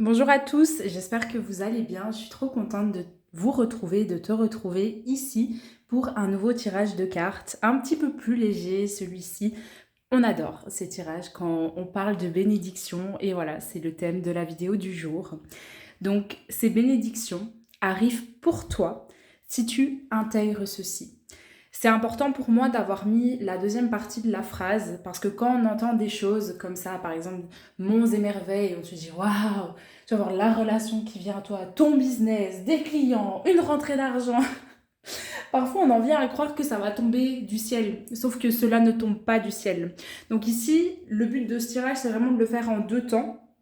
Bonjour à tous, j'espère que vous allez bien. Je suis trop contente de vous retrouver, de te retrouver ici pour un nouveau tirage de cartes, un petit peu plus léger celui-ci. On adore ces tirages quand on parle de bénédictions et voilà, c'est le thème de la vidéo du jour. Donc ces bénédictions arrivent pour toi si tu intègres ceci. C'est important pour moi d'avoir mis la deuxième partie de la phrase parce que quand on entend des choses comme ça, par exemple, monts et merveilles, on se dit waouh, tu vas voir la relation qui vient à toi, ton business, des clients, une rentrée d'argent. Parfois, on en vient à croire que ça va tomber du ciel, sauf que cela ne tombe pas du ciel. Donc ici, le but de ce tirage, c'est vraiment de le faire en deux temps,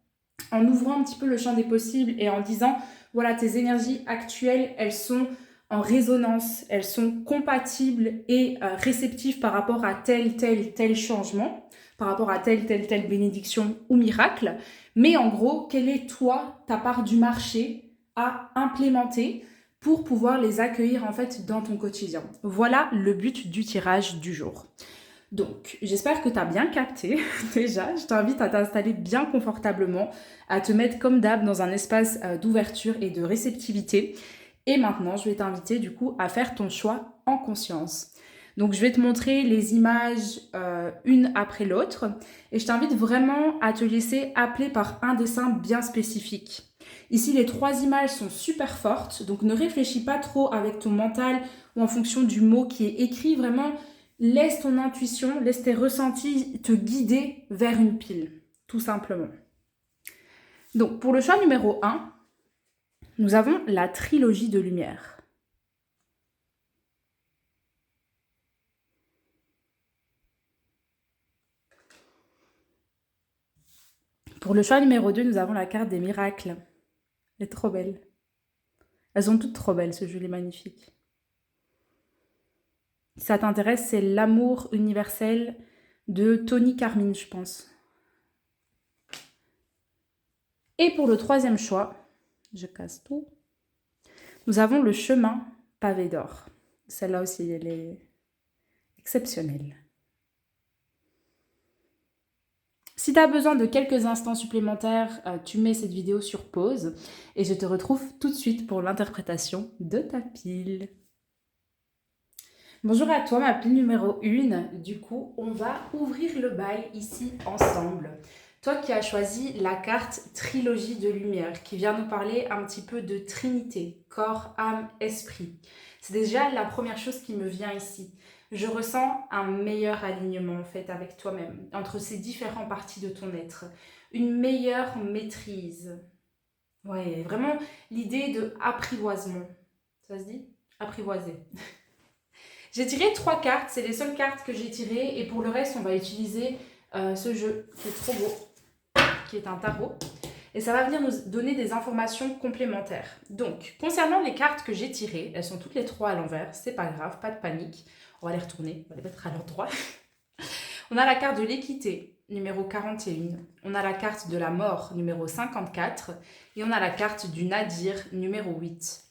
en ouvrant un petit peu le champ des possibles et en disant, voilà, tes énergies actuelles, elles sont en résonance, elles sont compatibles et réceptives par rapport à tel changement, par rapport à telle bénédiction ou miracle. Mais en gros, quelle est toi, ta part du marché à implémenter pour pouvoir les accueillir en fait dans ton quotidien. Voilà le but du tirage du jour. Donc, j'espère que tu as bien capté. Déjà, je t'invite à t'installer bien confortablement, à te mettre comme d'hab dans un espace d'ouverture et de réceptivité. Et maintenant, je vais t'inviter du coup à faire ton choix en conscience. Donc, je vais te montrer les images une après l'autre et je t'invite vraiment à te laisser appeler par un dessin bien spécifique. Ici, les trois images sont super fortes, donc ne réfléchis pas trop avec ton mental ou en fonction du mot qui est écrit. Vraiment, laisse ton intuition, laisse tes ressentis te guider vers une pile, tout simplement. Donc, pour le choix numéro 1, nous avons la trilogie de lumière. Pour le choix numéro 2, nous avons la carte des miracles. Elle est trop belle. Elles sont toutes trop belles, ce jeu est magnifique. Si ça t'intéresse, c'est l'amour universel de Tony Carmine, je pense. Et pour le troisième choix, je casse tout, nous avons le chemin pavé d'or. Celle-là aussi, elle est exceptionnelle. Si tu as besoin de quelques instants supplémentaires, tu mets cette vidéo sur pause et je te retrouve tout de suite pour l'interprétation de ta pile. Bonjour à toi, ma pile numéro 1. Du coup, on va ouvrir le bal ici ensemble. Toi qui as choisi la carte Trilogie de lumière, qui vient nous parler un petit peu de Trinité, corps, âme, esprit. C'est déjà la première chose qui me vient ici. Je ressens un meilleur alignement en fait avec toi-même, entre ces différentes parties de ton être. Une meilleure maîtrise. Ouais, vraiment l'idée de apprivoisement. Ça se dit? Apprivoiser. J'ai tiré 3 cartes, c'est les seules cartes que j'ai tirées et pour le reste on va utiliser ce jeu qui est trop beau, qui est un tarot. Et ça va venir nous donner des informations complémentaires. Donc, concernant les cartes que j'ai tirées, elles sont toutes les 3 à l'envers, c'est pas grave, pas de panique. On va les retourner, on va les mettre à l'endroit. On a la carte de l'équité, numéro 41. On a la carte de la mort, numéro 54. Et on a la carte du nadir, numéro 8.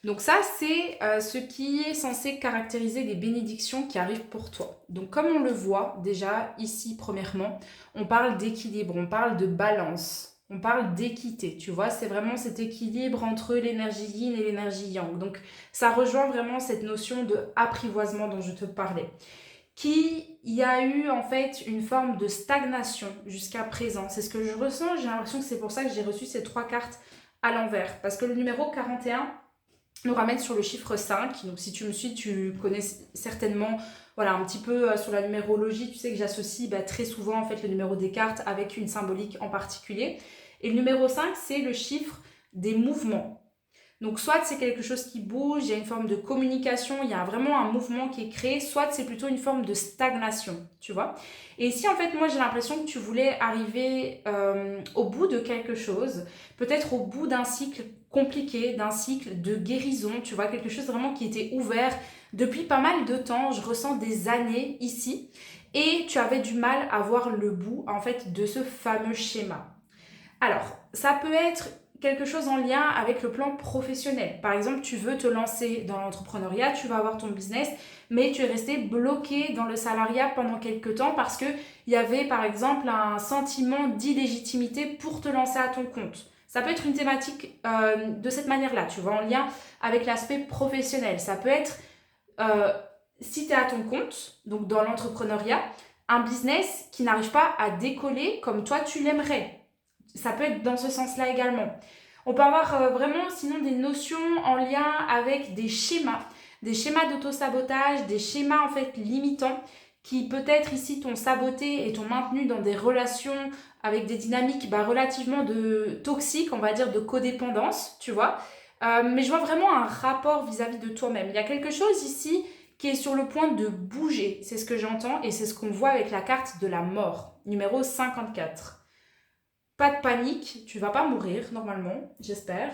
Donc ça, c'est ce qui est censé caractériser les bénédictions qui arrivent pour toi. Donc comme on le voit déjà ici, premièrement, on parle d'équilibre, on parle de balance, on parle d'équité. Tu vois, c'est vraiment cet équilibre entre l'énergie yin et l'énergie yang. Donc ça rejoint vraiment cette notion de apprivoisement dont je te parlais. Qu'il y a eu en fait une forme de stagnation jusqu'à présent. C'est ce que je ressens, j'ai l'impression que c'est pour ça que j'ai reçu ces 3 cartes à l'envers. Parce que le numéro 41 nous ramène sur le chiffre 5. Donc si tu me suis, tu connais certainement voilà, un petit peu sur la numérologie. Tu sais que j'associe très souvent en fait, le numéro des cartes avec une symbolique en particulier. Et le numéro 5, c'est le chiffre des mouvements. Donc soit c'est quelque chose qui bouge, il y a une forme de communication, il y a vraiment un mouvement qui est créé, soit c'est plutôt une forme de stagnation, tu vois. Et ici en fait moi j'ai l'impression que tu voulais arriver au bout de quelque chose, peut-être au bout d'un cycle compliqué, d'un cycle de guérison, tu vois, quelque chose vraiment qui était ouvert depuis pas mal de temps, je ressens des années ici, et tu avais du mal à voir le bout en fait de ce fameux schéma. Alors, ça peut être quelque chose en lien avec le plan professionnel. Par exemple, tu veux te lancer dans l'entrepreneuriat, tu vas avoir ton business, mais tu es resté bloqué dans le salariat pendant quelques temps parce qu'il y avait par exemple un sentiment d'illégitimité pour te lancer à ton compte. Ça peut être une thématique de cette manière-là, tu vois, en lien avec l'aspect professionnel. Ça peut être, si tu es à ton compte, donc dans l'entrepreneuriat, un business qui n'arrive pas à décoller comme toi tu l'aimerais. Ça peut être dans ce sens-là également. On peut avoir vraiment sinon des notions en lien avec des schémas d'auto-sabotage, des schémas en fait limitants qui peut-être ici t'ont saboté et t'ont maintenu dans des relations avec des dynamiques relativement toxiques, on va dire de codépendance, tu vois. Mais je vois vraiment un rapport vis-à-vis de toi-même. Il y a quelque chose ici qui est sur le point de bouger, c'est ce que j'entends et c'est ce qu'on voit avec la carte de la mort, numéro 54. Pas de panique, tu vas pas mourir normalement, j'espère.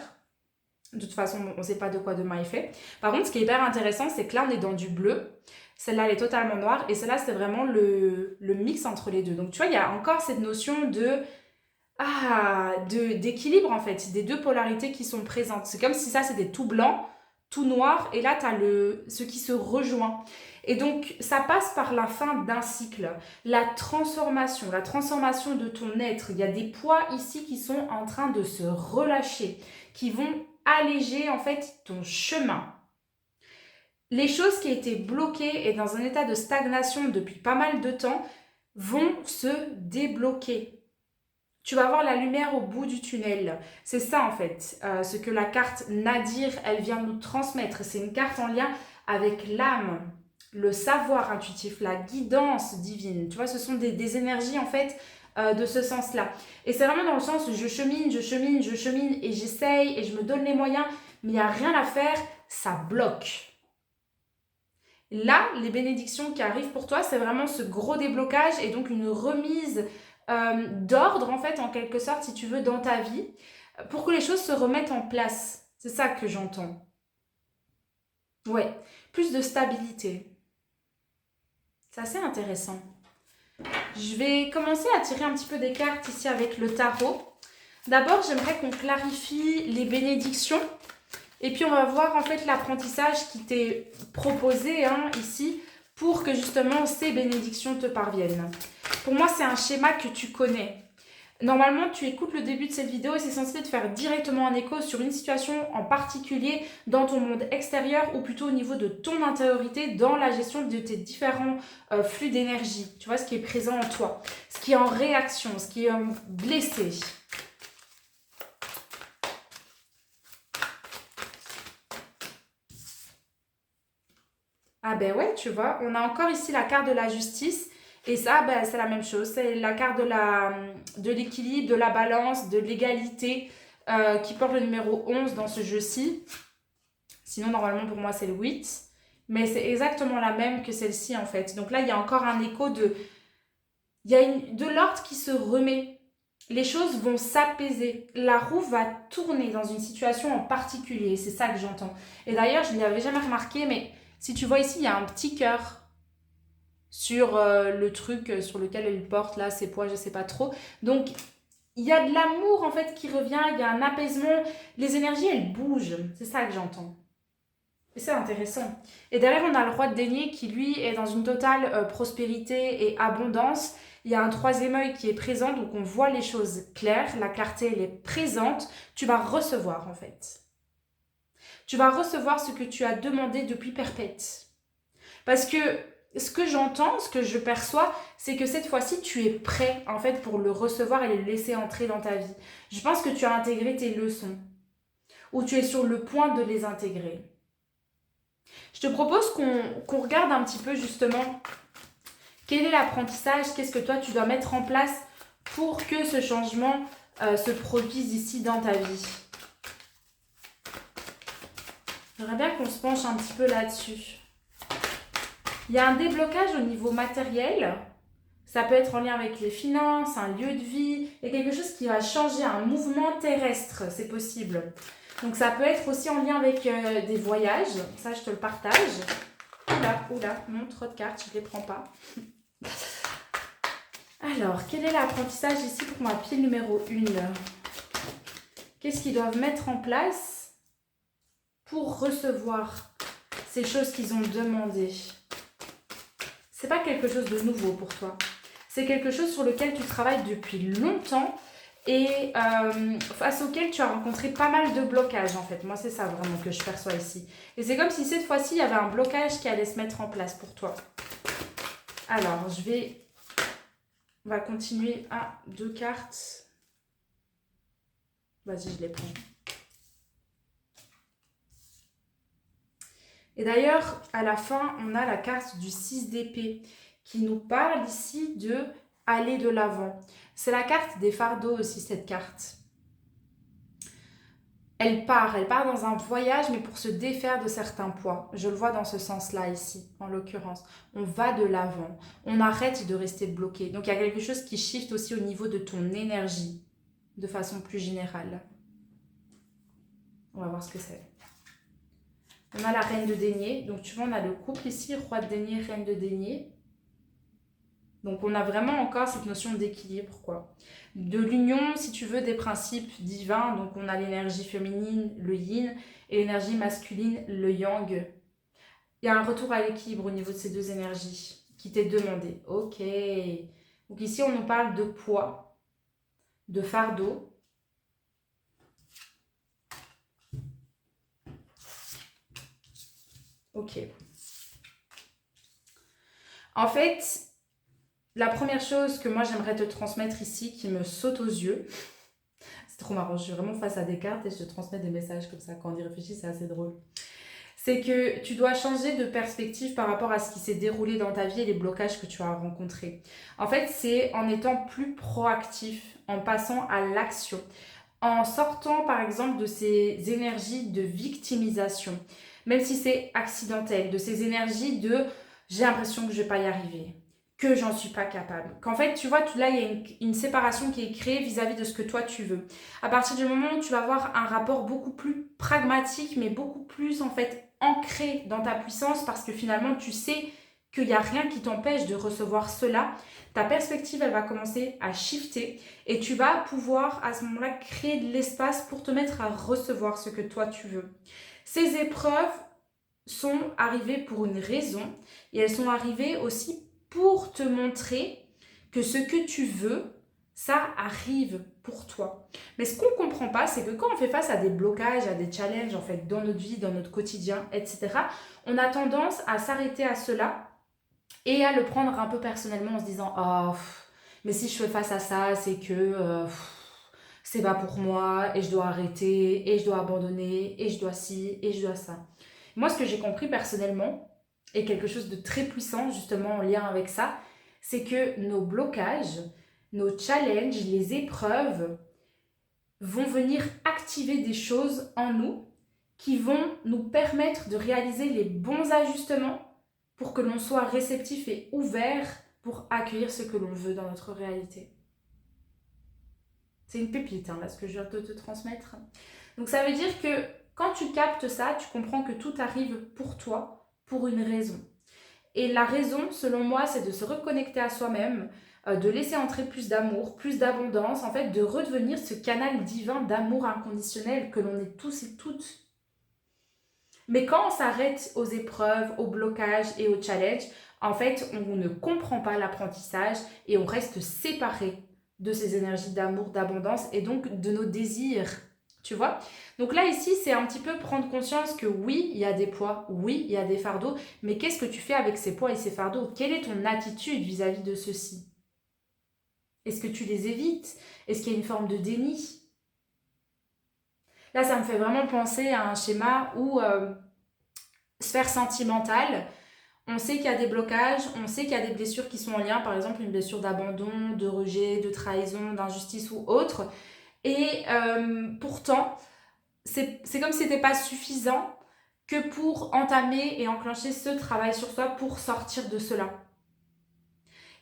De toute façon, on ne sait pas de quoi demain est fait. Par contre, ce qui est hyper intéressant, c'est que là, on est dans du bleu. Celle-là, elle est totalement noire. Et celle-là, c'est vraiment le mix entre les deux. Donc, tu vois, il y a encore cette notion d'équilibre, en fait. Des deux polarités qui sont présentes. C'est comme si ça, c'était tout blanc, tout noir. Et là, tu as ce qui se rejoint. Et donc, ça passe par la fin d'un cycle. La transformation de ton être. Il y a des poids ici qui sont en train de se relâcher, qui vont alléger en fait ton chemin. Les choses qui étaient bloquées et dans un état de stagnation depuis pas mal de temps vont se débloquer. Tu vas voir la lumière au bout du tunnel. C'est ça en fait, ce que la carte Nadir, elle vient nous transmettre. C'est une carte en lien avec l'âme, le savoir intuitif, la guidance divine. Tu vois, ce sont des énergies en fait de ce sens-là. Et c'est vraiment dans le sens où je chemine et j'essaye et je me donne les moyens, mais il n'y a rien à faire, ça bloque. Là, les bénédictions qui arrivent pour toi, c'est vraiment ce gros déblocage et donc une remise d'ordre en fait, en quelque sorte, si tu veux, dans ta vie, pour que les choses se remettent en place. C'est ça que j'entends. Ouais, plus de stabilité. C'est assez intéressant. Je vais commencer à tirer un petit peu des cartes ici avec le tarot. D'abord, j'aimerais qu'on clarifie les bénédictions. Et puis, on va voir en fait l'apprentissage qui t'est proposé ici pour que justement ces bénédictions te parviennent. Pour moi, c'est un schéma que tu connais. Normalement, tu écoutes le début de cette vidéo et c'est censé te faire directement un écho sur une situation en particulier dans ton monde extérieur ou plutôt au niveau de ton intériorité dans la gestion de tes différents flux d'énergie. Tu vois, ce qui est présent en toi, ce qui est en réaction, ce qui est blessé. Ah ben ouais, tu vois, on a encore ici la carte de la justice. Et ça, ben, c'est la même chose. C'est la carte de l'équilibre, de la balance, de l'égalité qui porte le numéro 11 dans ce jeu-ci. Sinon, normalement, pour moi, c'est le 8. Mais c'est exactement la même que celle-ci, en fait. Donc là, il y a encore un écho de... Il y a de l'ordre qui se remet. Les choses vont s'apaiser. La roue va tourner dans une situation en particulier. C'est ça que j'entends. Et d'ailleurs, je ne l'avais jamais remarqué, mais si tu vois ici, il y a un petit cœur sur le truc sur lequel elle porte là ses poids, je sais pas trop. Donc il y a de l'amour en fait qui revient, il y a un apaisement, les énergies elles bougent, c'est ça que j'entends. Et c'est intéressant. Et derrière on a le roi de denier qui lui est dans une totale prospérité et abondance. Il y a un troisième œil qui est présent, donc on voit les choses claires, la clarté elle est présente, tu vas recevoir en fait. Tu vas recevoir ce que tu as demandé depuis perpète. Parce que ce que j'entends, ce que je perçois, c'est que cette fois-ci, tu es prêt en fait pour le recevoir et le laisser entrer dans ta vie. Je pense que tu as intégré tes leçons ou tu es sur le point de les intégrer. Je te propose qu'on regarde un petit peu justement quel est l'apprentissage, qu'est-ce que toi tu dois mettre en place pour que ce changement se produise ici dans ta vie. J'aimerais bien qu'on se penche un petit peu là-dessus. Il y a un déblocage au niveau matériel. Ça peut être en lien avec les finances, un lieu de vie. Il y a quelque chose qui va changer, un mouvement terrestre, c'est possible. Donc ça peut être aussi en lien avec des voyages. Ça, je te le partage. Oula, non, trop de cartes, je ne les prends pas. Alors, quel est l'apprentissage ici pour ma pile numéro 1 ? Qu'est-ce qu'ils doivent mettre en place pour recevoir ces choses qu'ils ont demandées ? C'est pas quelque chose de nouveau pour toi. C'est quelque chose sur lequel tu travailles depuis longtemps et face auquel tu as rencontré pas mal de blocages en fait. Moi, c'est ça vraiment que je perçois ici. Et c'est comme si cette fois-ci, il y avait un blocage qui allait se mettre en place pour toi. Alors, on va continuer à 2 cartes. Vas-y, je les prends. Et d'ailleurs, à la fin, on a la carte du 6 d'épée qui nous parle ici de aller de l'avant. C'est la carte des fardeaux aussi, cette carte. Elle part dans un voyage, mais pour se défaire de certains poids. Je le vois dans ce sens-là ici, en l'occurrence. On va de l'avant, on arrête de rester bloqué. Donc il y a quelque chose qui shift aussi au niveau de ton énergie, de façon plus générale. On va voir ce que c'est. On a la reine de denier. Donc, tu vois, on a le couple ici, roi de denier, reine de denier. Donc, on a vraiment encore cette notion d'équilibre, quoi. De l'union, si tu veux, des principes divins. Donc, on a l'énergie féminine, le yin, et l'énergie masculine, le yang. Il y a un retour à l'équilibre au niveau de ces deux énergies qui t'est demandé. Ok. Donc, ici, on nous parle de poids, de fardeau. Ok. En fait, la première chose que moi j'aimerais te transmettre ici, qui me saute aux yeux, c'est trop marrant, je suis vraiment face à des cartes et je te transmets des messages comme ça, quand on y réfléchit, c'est assez drôle. C'est que tu dois changer de perspective par rapport à ce qui s'est déroulé dans ta vie et les blocages que tu as rencontrés. En fait, c'est en étant plus proactif, en passant à l'action, en sortant par exemple de ces énergies de victimisation, même si c'est accidentel, de ces énergies de j'ai l'impression que je ne vais pas y arriver, que j'en suis pas capable. Qu'en fait, tu vois, là, il y a une séparation qui est créée vis-à-vis de ce que toi tu veux. À partir du moment où tu vas avoir un rapport beaucoup plus pragmatique, mais beaucoup plus en fait ancré dans ta puissance, parce que finalement, tu sais qu'il n'y a rien qui t'empêche de recevoir cela, ta perspective, elle va commencer à shifter et tu vas pouvoir à ce moment-là créer de l'espace pour te mettre à recevoir ce que toi tu veux. Ces épreuves sont arrivées pour une raison et elles sont arrivées aussi pour te montrer que ce que tu veux, ça arrive pour toi. Mais ce qu'on ne comprend pas, c'est que quand on fait face à des blocages, à des challenges en fait dans notre vie, dans notre quotidien, etc., on a tendance à s'arrêter à cela et à le prendre un peu personnellement en se disant « Oh, mais si je fais face à ça, c'est que c'est pas pour moi et je dois arrêter et je dois abandonner et je dois ci et je dois ça. » Moi, ce que j'ai compris personnellement, et quelque chose de très puissant justement en lien avec ça, c'est que nos blocages, nos challenges, les épreuves vont venir activer des choses en nous qui vont nous permettre de réaliser les bons ajustements pour que l'on soit réceptif et ouvert pour accueillir ce que l'on veut dans notre réalité. C'est une pépite, là, ce que je viens de te transmettre. Donc ça veut dire que quand tu captes ça, tu comprends que tout arrive pour toi, pour une raison. Et la raison, selon moi, c'est de se reconnecter à soi-même, de laisser entrer plus d'amour, plus d'abondance, en fait, de redevenir ce canal divin d'amour inconditionnel que l'on est tous et toutes. Mais quand on s'arrête aux épreuves, aux blocages et aux challenges, en fait, on ne comprend pas l'apprentissage et on reste séparé de ces énergies d'amour, d'abondance et donc de nos désirs. Tu vois? Donc là, ici, c'est un petit peu prendre conscience que oui, il y a des poids, oui, il y a des fardeaux, mais qu'est-ce que tu fais avec ces poids et ces fardeaux? Quelle est ton attitude vis-à-vis de ceux-ci? Est-ce que tu les évites? Est-ce qu'il y a une forme de déni? Là, ça me fait vraiment penser à un schéma où sphère sentimentale, on sait qu'il y a des blocages, on sait qu'il y a des blessures qui sont en lien, par exemple une blessure d'abandon, de rejet, de trahison, d'injustice ou autre. Et pourtant, c'est comme si c'était pas suffisant que pour entamer et enclencher ce travail sur soi pour sortir de cela.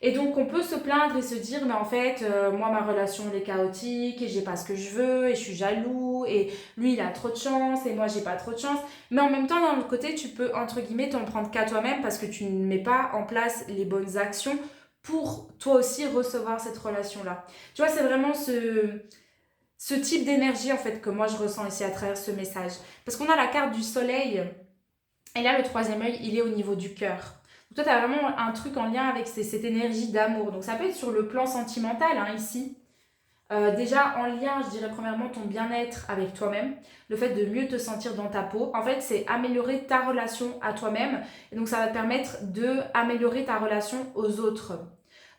Et donc on peut se plaindre et se dire mais en fait moi ma relation elle est chaotique et j'ai pas ce que je veux et je suis jaloux et lui il a trop de chance et moi j'ai pas trop de chance, mais en même temps d'un autre côté tu peux entre guillemets t'en prendre qu'à toi-même parce que tu ne mets pas en place les bonnes actions pour toi aussi recevoir cette relation là. Tu vois, c'est vraiment ce type d'énergie en fait que moi je ressens ici à travers ce message, parce qu'on a la carte du soleil et là le troisième œil il est au niveau du cœur. Toi, tu as vraiment un truc en lien avec cette énergie d'amour. Donc, ça peut être sur le plan sentimental, hein, ici. Déjà en lien, je dirais premièrement ton bien-être avec toi-même, le fait de mieux te sentir dans ta peau. En fait, c'est améliorer ta relation à toi-même et donc ça va te permettre de améliorer ta relation aux autres,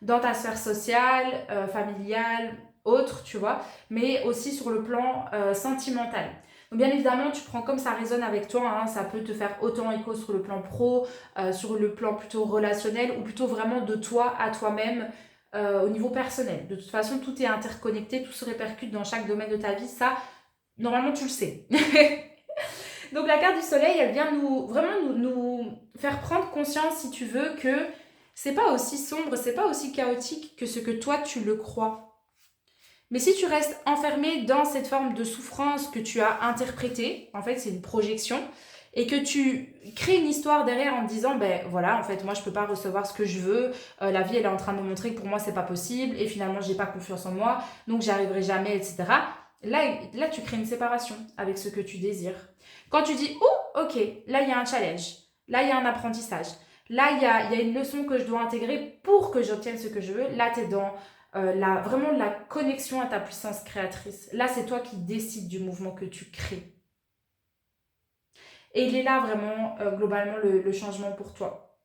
dans ta sphère sociale, familiale, autre, tu vois, mais aussi sur le plan sentimental. Donc bien évidemment, tu prends comme ça résonne avec toi, hein, ça peut te faire autant écho sur le plan pro, sur le plan plutôt relationnel ou plutôt vraiment de toi à toi-même au niveau personnel. De toute façon, tout est interconnecté, tout se répercute dans chaque domaine de ta vie, ça, normalement, tu le sais. Donc la carte du soleil, elle vient nous faire prendre conscience, si tu veux, que c'est pas aussi sombre, c'est pas aussi chaotique que ce que toi tu le crois. Mais si tu restes enfermé dans cette forme de souffrance que tu as interprétée, en fait c'est une projection, et que tu crées une histoire derrière en te disant, ben voilà, en fait moi je peux pas recevoir ce que je veux, la vie elle est en train de me montrer que pour moi c'est pas possible, et finalement j'ai pas confiance en moi, donc j'y arriverai jamais, etc. Là tu crées une séparation avec ce que tu désires. Quand tu dis, oh ok, là il y a un challenge, là il y a un apprentissage, là il y a une leçon que je dois intégrer pour que j'obtienne ce que je veux, là tu es dans vraiment la connexion à ta puissance créatrice. Là, c'est toi qui décides du mouvement que tu crées. Et il est là vraiment, globalement, le changement pour toi.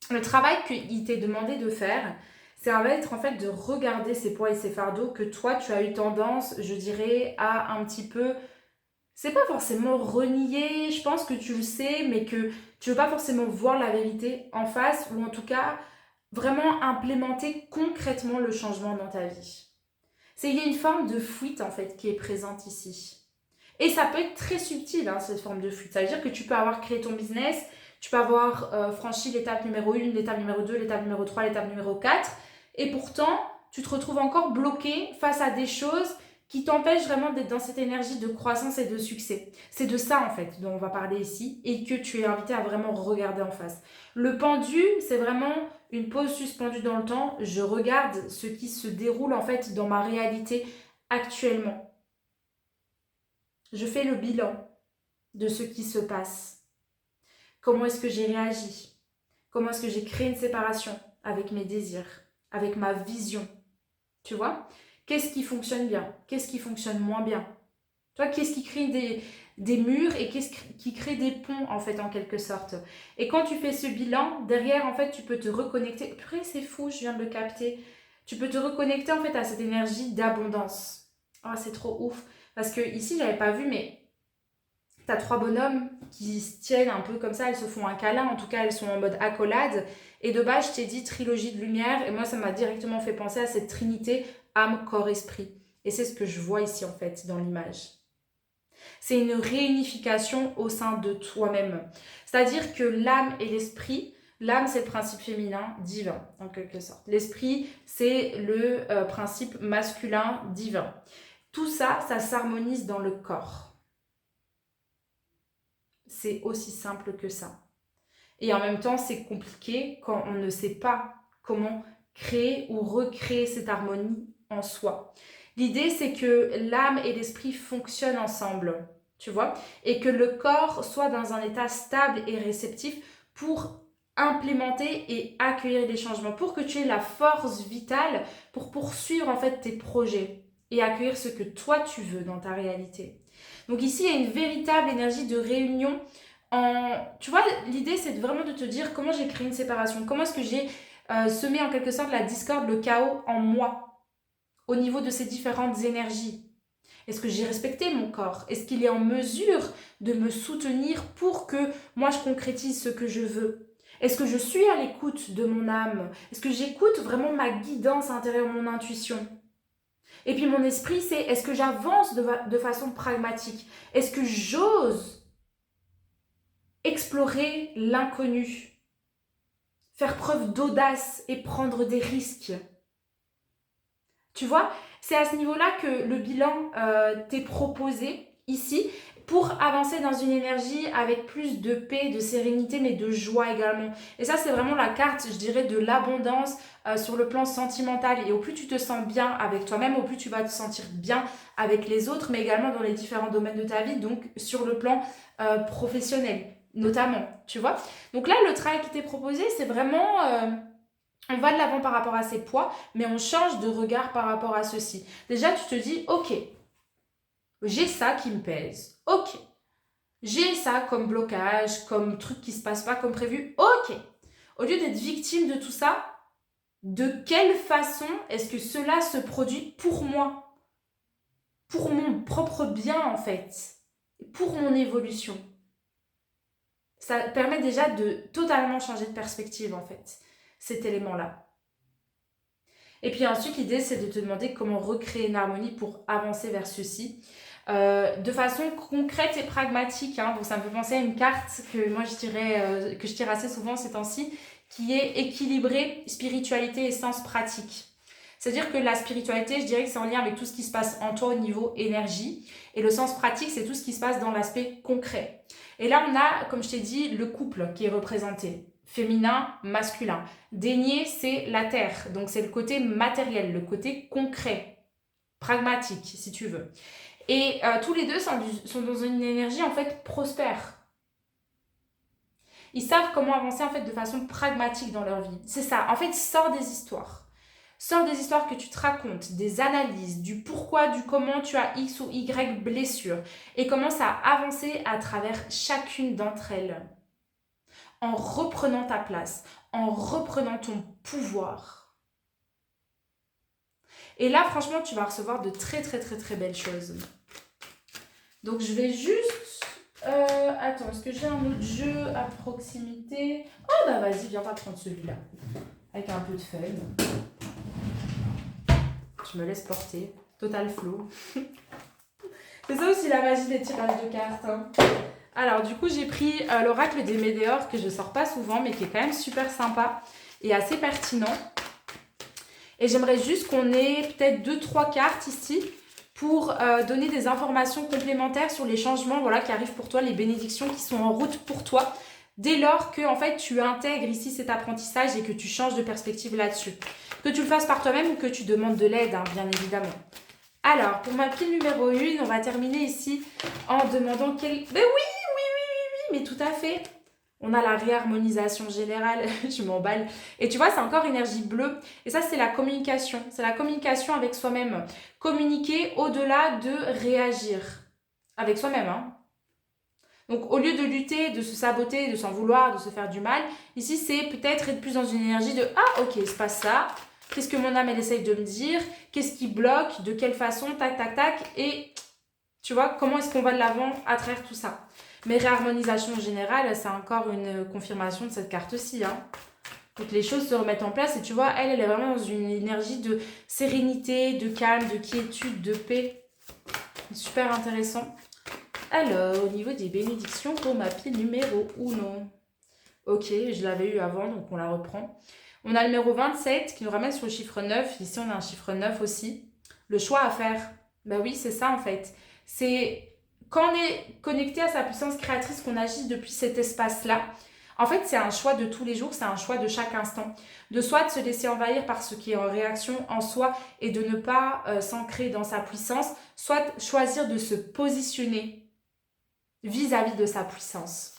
Le travail qu'il t'est demandé de faire, ça va être en fait de regarder ces poids et ces fardeaux que toi, tu as eu tendance, je dirais, à un petit peu... C'est pas forcément renier, je pense que tu le sais, mais que tu veux pas forcément voir la vérité en face, ou en tout cas vraiment implémenter concrètement le changement dans ta vie. Il y a une forme de fuite en fait qui est présente ici. Et ça peut être très subtil, hein, cette forme de fuite. Ça veut dire que tu peux avoir créé ton business, tu peux avoir franchi l'étape numéro 1, l'étape numéro 2, l'étape numéro 3, l'étape numéro 4, et pourtant, tu te retrouves encore bloqué face à des choses qui t'empêchent vraiment d'être dans cette énergie de croissance et de succès. C'est de ça, en fait, dont on va parler ici, et que tu es invité à vraiment regarder en face. Le pendu, c'est vraiment une pause suspendue dans le temps. Je regarde ce qui se déroule, en fait, dans ma réalité actuellement. Je fais le bilan de ce qui se passe. Comment est-ce que j'ai réagi? Comment est-ce que j'ai créé une séparation avec mes désirs, avec ma vision? Tu vois? Qu'est-ce qui fonctionne bien? Qu'est-ce qui fonctionne moins bien? Tu vois, qu'est-ce qui crée des murs et qu'est-ce qui crée des ponts, en fait, en quelque sorte. Et quand tu fais ce bilan, derrière, en fait, tu peux te reconnecter. Purée, c'est fou, je viens de le capter. Tu peux te reconnecter, en fait, à cette énergie d'abondance. Oh, c'est trop ouf. Parce que ici, j'avais pas vu, mais t'as 3 bonhommes qui se tiennent un peu comme ça, elles se font un câlin, en tout cas, elles sont en mode accolade. Et de base, je t'ai dit trilogie de lumière, et moi, ça m'a directement fait penser à cette trinité âme, corps, esprit. Et c'est ce que je vois ici, en fait, dans l'image. C'est une réunification au sein de toi-même. C'est-à-dire que l'âme et l'esprit, l'âme c'est le principe féminin divin, en quelque sorte. L'esprit c'est le principe masculin divin. Tout ça, ça s'harmonise dans le corps. C'est aussi simple que ça. Et en même temps, c'est compliqué quand on ne sait pas comment créer ou recréer cette harmonie en soi. L'idée, c'est que l'âme et l'esprit fonctionnent ensemble, tu vois, et que le corps soit dans un état stable et réceptif pour implémenter et accueillir les changements, pour que tu aies la force vitale pour poursuivre en fait tes projets et accueillir ce que toi tu veux dans ta réalité. Donc ici, il y a une véritable énergie de réunion. Tu vois, l'idée, c'est vraiment de te dire comment j'ai créé une séparation, comment est-ce que j'ai semé en quelque sorte la discorde, le chaos en moi, au niveau de ces différentes énergies. Est-ce que j'ai respecté mon corps? Est-ce qu'il est en mesure de me soutenir pour que moi je concrétise ce que je veux? Est-ce que je suis à l'écoute de mon âme? Est-ce que j'écoute vraiment ma guidance intérieure, mon intuition? Et puis mon esprit, c'est est-ce que j'avance de façon pragmatique? Est-ce que j'ose explorer l'inconnu? Faire preuve d'audace et prendre des risques? Tu vois, c'est à ce niveau-là que le bilan t'est proposé ici pour avancer dans une énergie avec plus de paix, de sérénité, mais de joie également. Et ça, c'est vraiment la carte, je dirais, de l'abondance sur le plan sentimental. Et au plus tu te sens bien avec toi-même, au plus tu vas te sentir bien avec les autres, mais également dans les différents domaines de ta vie, donc sur le plan professionnel, notamment, tu vois. Donc là, le travail qui t'est proposé, c'est vraiment... On va de l'avant par rapport à ses poids, mais on change de regard par rapport à ceci. Déjà, tu te dis, ok, j'ai ça qui me pèse. Ok, j'ai ça comme blocage, comme truc qui se passe pas comme prévu. Ok, au lieu d'être victime de tout ça, de quelle façon est-ce que cela se produit pour moi, pour mon propre bien en fait, pour mon évolution. Ça permet déjà de totalement changer de perspective en fait, cet élément-là. Et puis ensuite, l'idée, c'est de te demander comment recréer une harmonie pour avancer vers ceci. De façon concrète et pragmatique. Hein. Donc ça me fait penser à une carte que moi je dirais, que je tire assez souvent ces temps-ci, qui est équilibrée spiritualité et sens pratique. C'est-à-dire que la spiritualité, je dirais que c'est en lien avec tout ce qui se passe en toi au niveau énergie. Et le sens pratique, c'est tout ce qui se passe dans l'aspect concret. Et là, on a, comme je t'ai dit, le couple qui est représenté. Féminin, masculin. Dénier, c'est la terre. Donc c'est le côté matériel, le côté concret, pragmatique, si tu veux. Et tous les deux sont dans une énergie en fait prospère. Ils savent comment avancer en fait de façon pragmatique dans leur vie. C'est ça. En fait, sors des histoires. Sors des histoires que tu te racontes, des analyses, du pourquoi, du comment tu as X ou Y blessures et commence à avancer à travers chacune d'entre elles en reprenant ta place, en reprenant ton pouvoir. Et là, franchement, tu vas recevoir de très très très très belles choses. Donc, je vais juste... attends, est-ce que j'ai un autre jeu à proximité? Oh bah vas-y, viens pas prendre celui-là. Avec un peu de fun. Je me laisse porter. Total flow. C'est ça aussi la magie des tirages de cartes. Hein. Alors du coup, j'ai pris l'oracle des Médéors que je sors pas souvent, mais qui est quand même super sympa et assez pertinent. Et j'aimerais juste qu'on ait peut-être 2-3 cartes ici pour donner des informations complémentaires sur les changements voilà, qui arrivent pour toi, les bénédictions qui sont en route pour toi, dès lors que en fait, tu intègres ici cet apprentissage et que tu changes de perspective là-dessus. Que tu le fasses par toi-même ou que tu demandes de l'aide, hein, bien évidemment. Alors, pour ma pile numéro 1, on va terminer ici en demandant quel... Mais oui, mais tout à fait. On a la réharmonisation générale, je m'emballe. Et tu vois, c'est encore énergie bleue. Et ça, c'est la communication. C'est la communication avec soi-même. Communiquer au-delà de réagir. Avec soi-même, hein. Donc, au lieu de lutter, de se saboter, de s'en vouloir, de se faire du mal, ici, c'est peut-être être plus dans une énergie de « Ah, ok, il se passe ça. Qu'est-ce que mon âme, elle essaye de me dire? Qu'est-ce qui bloque? De quelle façon? Tac, tac, tac. » Et tu vois, comment est-ce qu'on va de l'avant à travers tout ça? Mais réharmonisation générale, c'est encore une confirmation de cette carte-ci. Hein. Donc les choses se remettent en place et tu vois, elle est vraiment dans une énergie de sérénité, de calme, de quiétude, de paix. Super intéressant. Alors, au niveau des bénédictions pour ma pile numéro 1. Ok, je l'avais eu avant, donc on la reprend. On a le numéro 27 qui nous ramène sur le chiffre 9. Ici, on a un chiffre 9 aussi. Le choix à faire. Ben oui, c'est ça en fait. C'est quand on est connecté à sa puissance créatrice, qu'on agit depuis cet espace-là. En fait, c'est un choix de tous les jours, c'est un choix de chaque instant. De soit de se laisser envahir par ce qui est en réaction en soi et de ne pas s'ancrer dans sa puissance, soit choisir de se positionner vis-à-vis de sa puissance.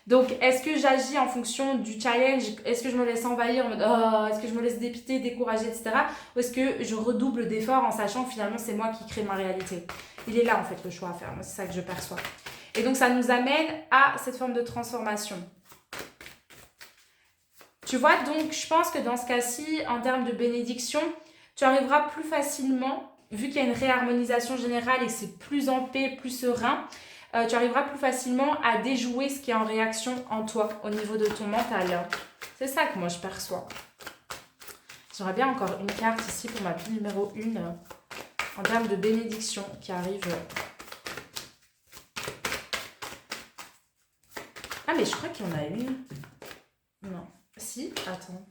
Donc, est-ce que j'agis en fonction du challenge? Est-ce que je me laisse envahir en mode oh, est-ce que je me laisse dépiter, décourager, etc. Ou est-ce que je redouble d'efforts en sachant que finalement c'est moi qui crée ma réalité? Il est là en fait le choix à faire. Moi, c'est ça que je perçois. Et donc, ça nous amène à cette forme de transformation. Tu vois, donc je pense que dans ce cas-ci, en termes de bénédiction, tu arriveras plus facilement, vu qu'il y a une réharmonisation générale et que c'est plus en paix, plus serein, tu arriveras plus facilement à déjouer ce qui est en réaction en toi, au niveau de ton mental. C'est ça que moi je perçois. J'aurais bien encore une carte ici pour ma pile numéro 1, en termes de bénédiction qui arrive. Ah mais je crois qu'il y en a une. Non. Si, attends.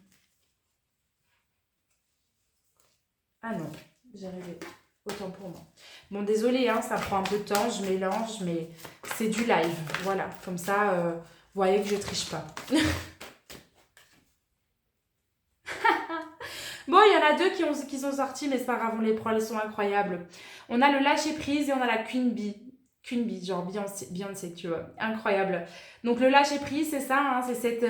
Ah non, j'ai rêvé. Autant pour moi. Bon, désolé, hein, ça prend un peu de temps, je mélange, mais c'est du live. Voilà, comme ça, vous voyez que je triche pas. Bon, il y en a deux qui sont sortis, mais c'est pas grave, on les prend, elles sont incroyables. On a le lâcher prise et on a la Queen Bee. qu'une bite, genre Beyoncé, tu vois. Incroyable. Donc le lâcher prise, c'est ça, hein, c'est cette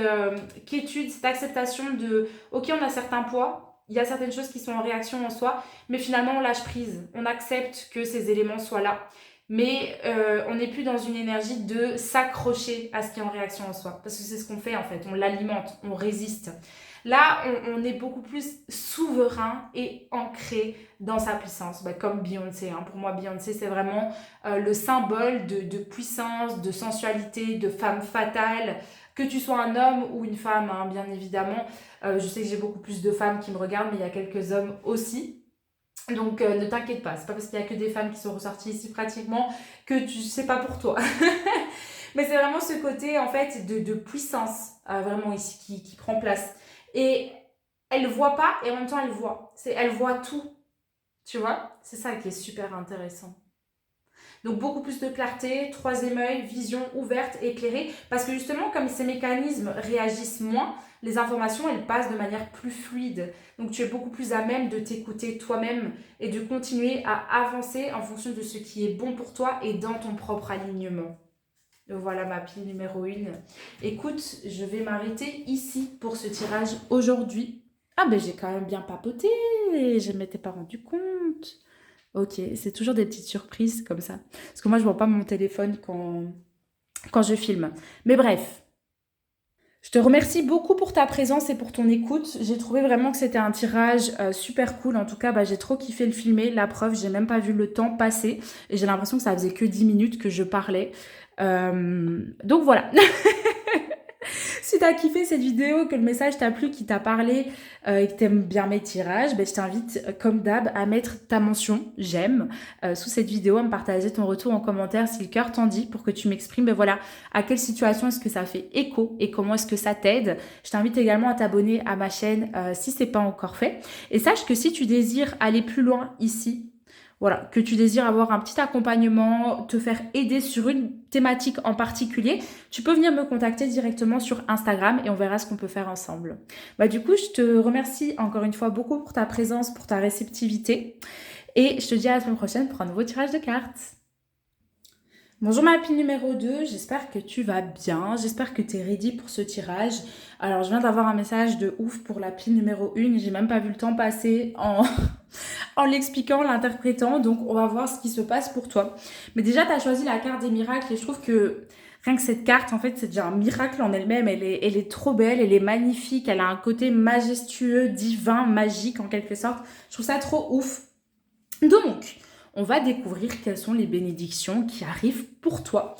quiétude, cette acceptation de, ok, on a certains poids, il y a certaines choses qui sont en réaction en soi, mais finalement on lâche prise, on accepte que ces éléments soient là. Mais on n'est plus dans une énergie de s'accrocher à ce qui est en réaction en soi. Parce que c'est ce qu'on fait en fait, on l'alimente, on résiste. Là, on est beaucoup plus souverain et ancré dans sa puissance, bah, comme Beyoncé. Hein. Pour moi, Beyoncé, c'est vraiment le symbole de puissance, de sensualité, de femme fatale. Que tu sois un homme ou une femme, hein, bien évidemment. Je sais que j'ai beaucoup plus de femmes qui me regardent, mais il y a quelques hommes aussi. Donc ne t'inquiète pas, c'est pas parce qu'il y a que des femmes qui sont ressorties ici pratiquement que c'est pas pour toi. Mais c'est vraiment ce côté en fait de puissance vraiment ici qui prend place. Et elle voit pas et en même temps elle voit. Elle voit tout, tu vois. C'est ça qui est super intéressant. Donc beaucoup plus de clarté, troisième œil, vision ouverte, éclairée. Parce que justement, comme ces mécanismes réagissent moins, les informations, elles passent de manière plus fluide. Donc tu es beaucoup plus à même de t'écouter toi-même et de continuer à avancer en fonction de ce qui est bon pour toi et dans ton propre alignement. Donc voilà ma pile numéro 1. Écoute, je vais m'arrêter ici pour ce tirage aujourd'hui. Ah ben j'ai quand même bien papoté, je ne m'étais pas rendu compte. Ok, c'est toujours des petites surprises comme ça. Parce que moi, je ne vois pas mon téléphone quand je filme. Mais bref, je te remercie beaucoup pour ta présence et pour ton écoute. J'ai trouvé vraiment que c'était un tirage super cool. En tout cas, bah, j'ai trop kiffé le filmer. La preuve, j'ai même pas vu le temps passer. Et j'ai l'impression que ça faisait que 10 minutes que je parlais. Donc voilà. Si tu as kiffé cette vidéo, que le message t'a plu, qui t'a parlé et que tu aimes bien mes tirages, ben, je t'invite, comme d'hab, à mettre ta mention « j'aime » sous cette vidéo, à me partager ton retour en commentaire si le cœur t'en dit pour que tu m'exprimes ben, voilà, à quelle situation est-ce que ça fait écho et comment est-ce que ça t'aide. Je t'invite également à t'abonner à ma chaîne si ce n'est pas encore fait. Et sache que si tu désires aller plus loin ici, voilà, que tu désires avoir un petit accompagnement, te faire aider sur une thématique en particulier, tu peux venir me contacter directement sur Instagram et on verra ce qu'on peut faire ensemble. Bah, du coup, je te remercie encore une fois beaucoup pour ta présence, pour ta réceptivité et je te dis à la semaine prochaine pour un nouveau tirage de cartes. Bonjour ma pile numéro 2, j'espère que tu vas bien, j'espère que tu es ready pour ce tirage. Alors je viens d'avoir un message de ouf pour la pile numéro 1, j'ai même pas vu le temps passer en l'expliquant, l'interprétant, donc on va voir ce qui se passe pour toi. Mais déjà tu as choisi la carte des miracles et je trouve que rien que cette carte en fait c'est déjà un miracle en elle-même, elle est trop belle, elle est magnifique, elle a un côté majestueux, divin, magique en quelque sorte. Je trouve ça trop ouf. Donc, on va découvrir quelles sont les bénédictions qui arrivent pour toi.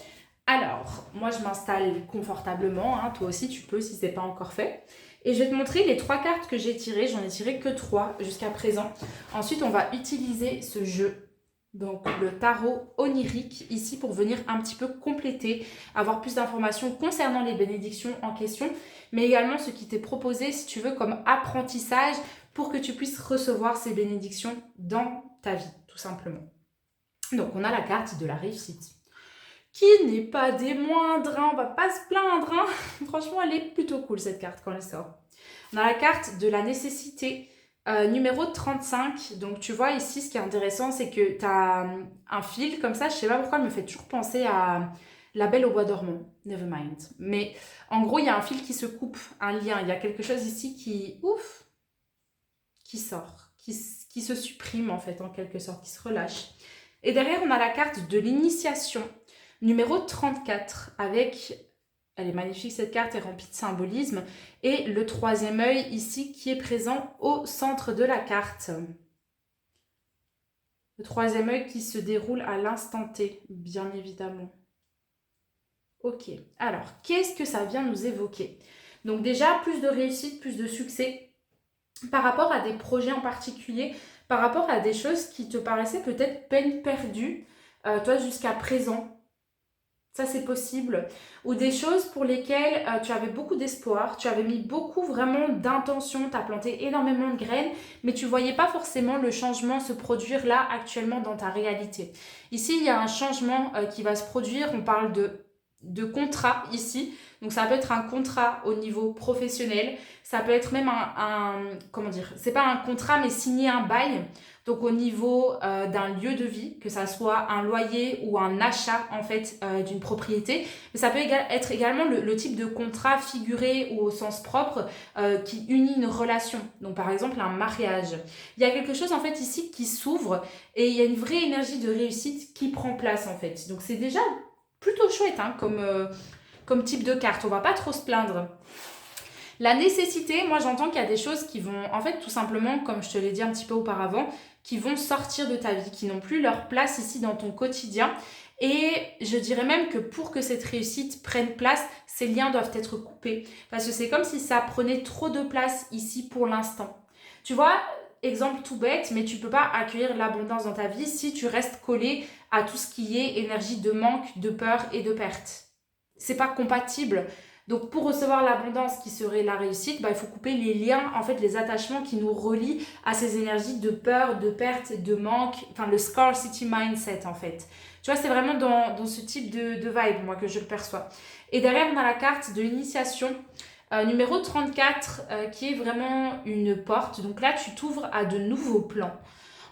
Alors, moi je m'installe confortablement, hein, toi aussi tu peux si ce n'est pas encore fait. Et je vais te montrer les 3 cartes que j'ai tirées, j'en ai tiré que 3 jusqu'à présent. Ensuite, on va utiliser ce jeu, donc le tarot onirique ici pour venir un petit peu compléter, avoir plus d'informations concernant les bénédictions en question, mais également ce qui t'est proposé si tu veux comme apprentissage pour que tu puisses recevoir ces bénédictions dans ta vie, tout simplement. Donc, on a la carte de la réussite, qui n'est pas des moindres, hein, on va pas se plaindre. Hein. Franchement, elle est plutôt cool, cette carte, quand elle sort. On a la carte de la nécessité, numéro 35. Donc, tu vois, ici, ce qui est intéressant, c'est que tu as un fil comme ça. Je sais pas pourquoi, elle me fait toujours penser à La Belle au bois dormant. Nevermind. Mais en gros, il y a un fil qui se coupe, un lien. Il y a quelque chose ici qui sort, qui se supprime en fait en quelque sorte, qui se relâche. Et derrière on a la carte de l'initiation, numéro 34, avec, elle est magnifique cette carte, elle est remplie de symbolisme, et le 3e œil ici qui est présent au centre de la carte. Le 3e œil qui se déroule à l'instant T, bien évidemment. Ok, alors qu'est-ce que ça vient nous évoquer? Donc déjà, plus de réussite, plus de succès, par rapport à des projets en particulier, par rapport à des choses qui te paraissaient peut-être peine perdue, toi jusqu'à présent. Ça, c'est possible. Ou des choses pour lesquelles tu avais beaucoup d'espoir, tu avais mis beaucoup vraiment d'intention, tu as planté énormément de graines, mais tu ne voyais pas forcément le changement se produire là, actuellement, dans ta réalité. Ici, il y a un changement qui va se produire. On parle de de contrat ici. Donc ça peut être un contrat au niveau professionnel, ça peut être même comment dire, c'est pas un contrat mais signer un bail. Donc au niveau d'un lieu de vie, que ça soit un loyer ou un achat en fait d'une propriété. Mais ça peut être également le type de contrat figuré ou au sens propre qui unit une relation. Donc par exemple un mariage. Il y a quelque chose en fait ici qui s'ouvre et il y a une vraie énergie de réussite qui prend place en fait. Donc c'est déjà plutôt chouette hein, comme type de carte. On va pas trop se plaindre. La nécessité, moi j'entends qu'il y a des choses qui vont, en fait tout simplement, comme je te l'ai dit un petit peu auparavant, qui vont sortir de ta vie, qui n'ont plus leur place ici dans ton quotidien. Et je dirais même que pour que cette réussite prenne place, ces liens doivent être coupés. Parce que c'est comme si ça prenait trop de place ici pour l'instant. Tu vois, exemple tout bête, mais tu peux pas accueillir l'abondance dans ta vie si tu restes collé à tout ce qui est énergie de manque, de peur et de perte. C'est pas compatible. Donc pour recevoir l'abondance qui serait la réussite, il faut couper les liens, en fait les attachements qui nous relient à ces énergies de peur, de perte, de manque, enfin le scarcity mindset en fait. Tu vois, c'est vraiment dans ce type de vibe, moi, que je le perçois. Et derrière, on a la carte de l'initiation, numéro 34, qui est vraiment une porte. Donc là, tu t'ouvres à de nouveaux plans.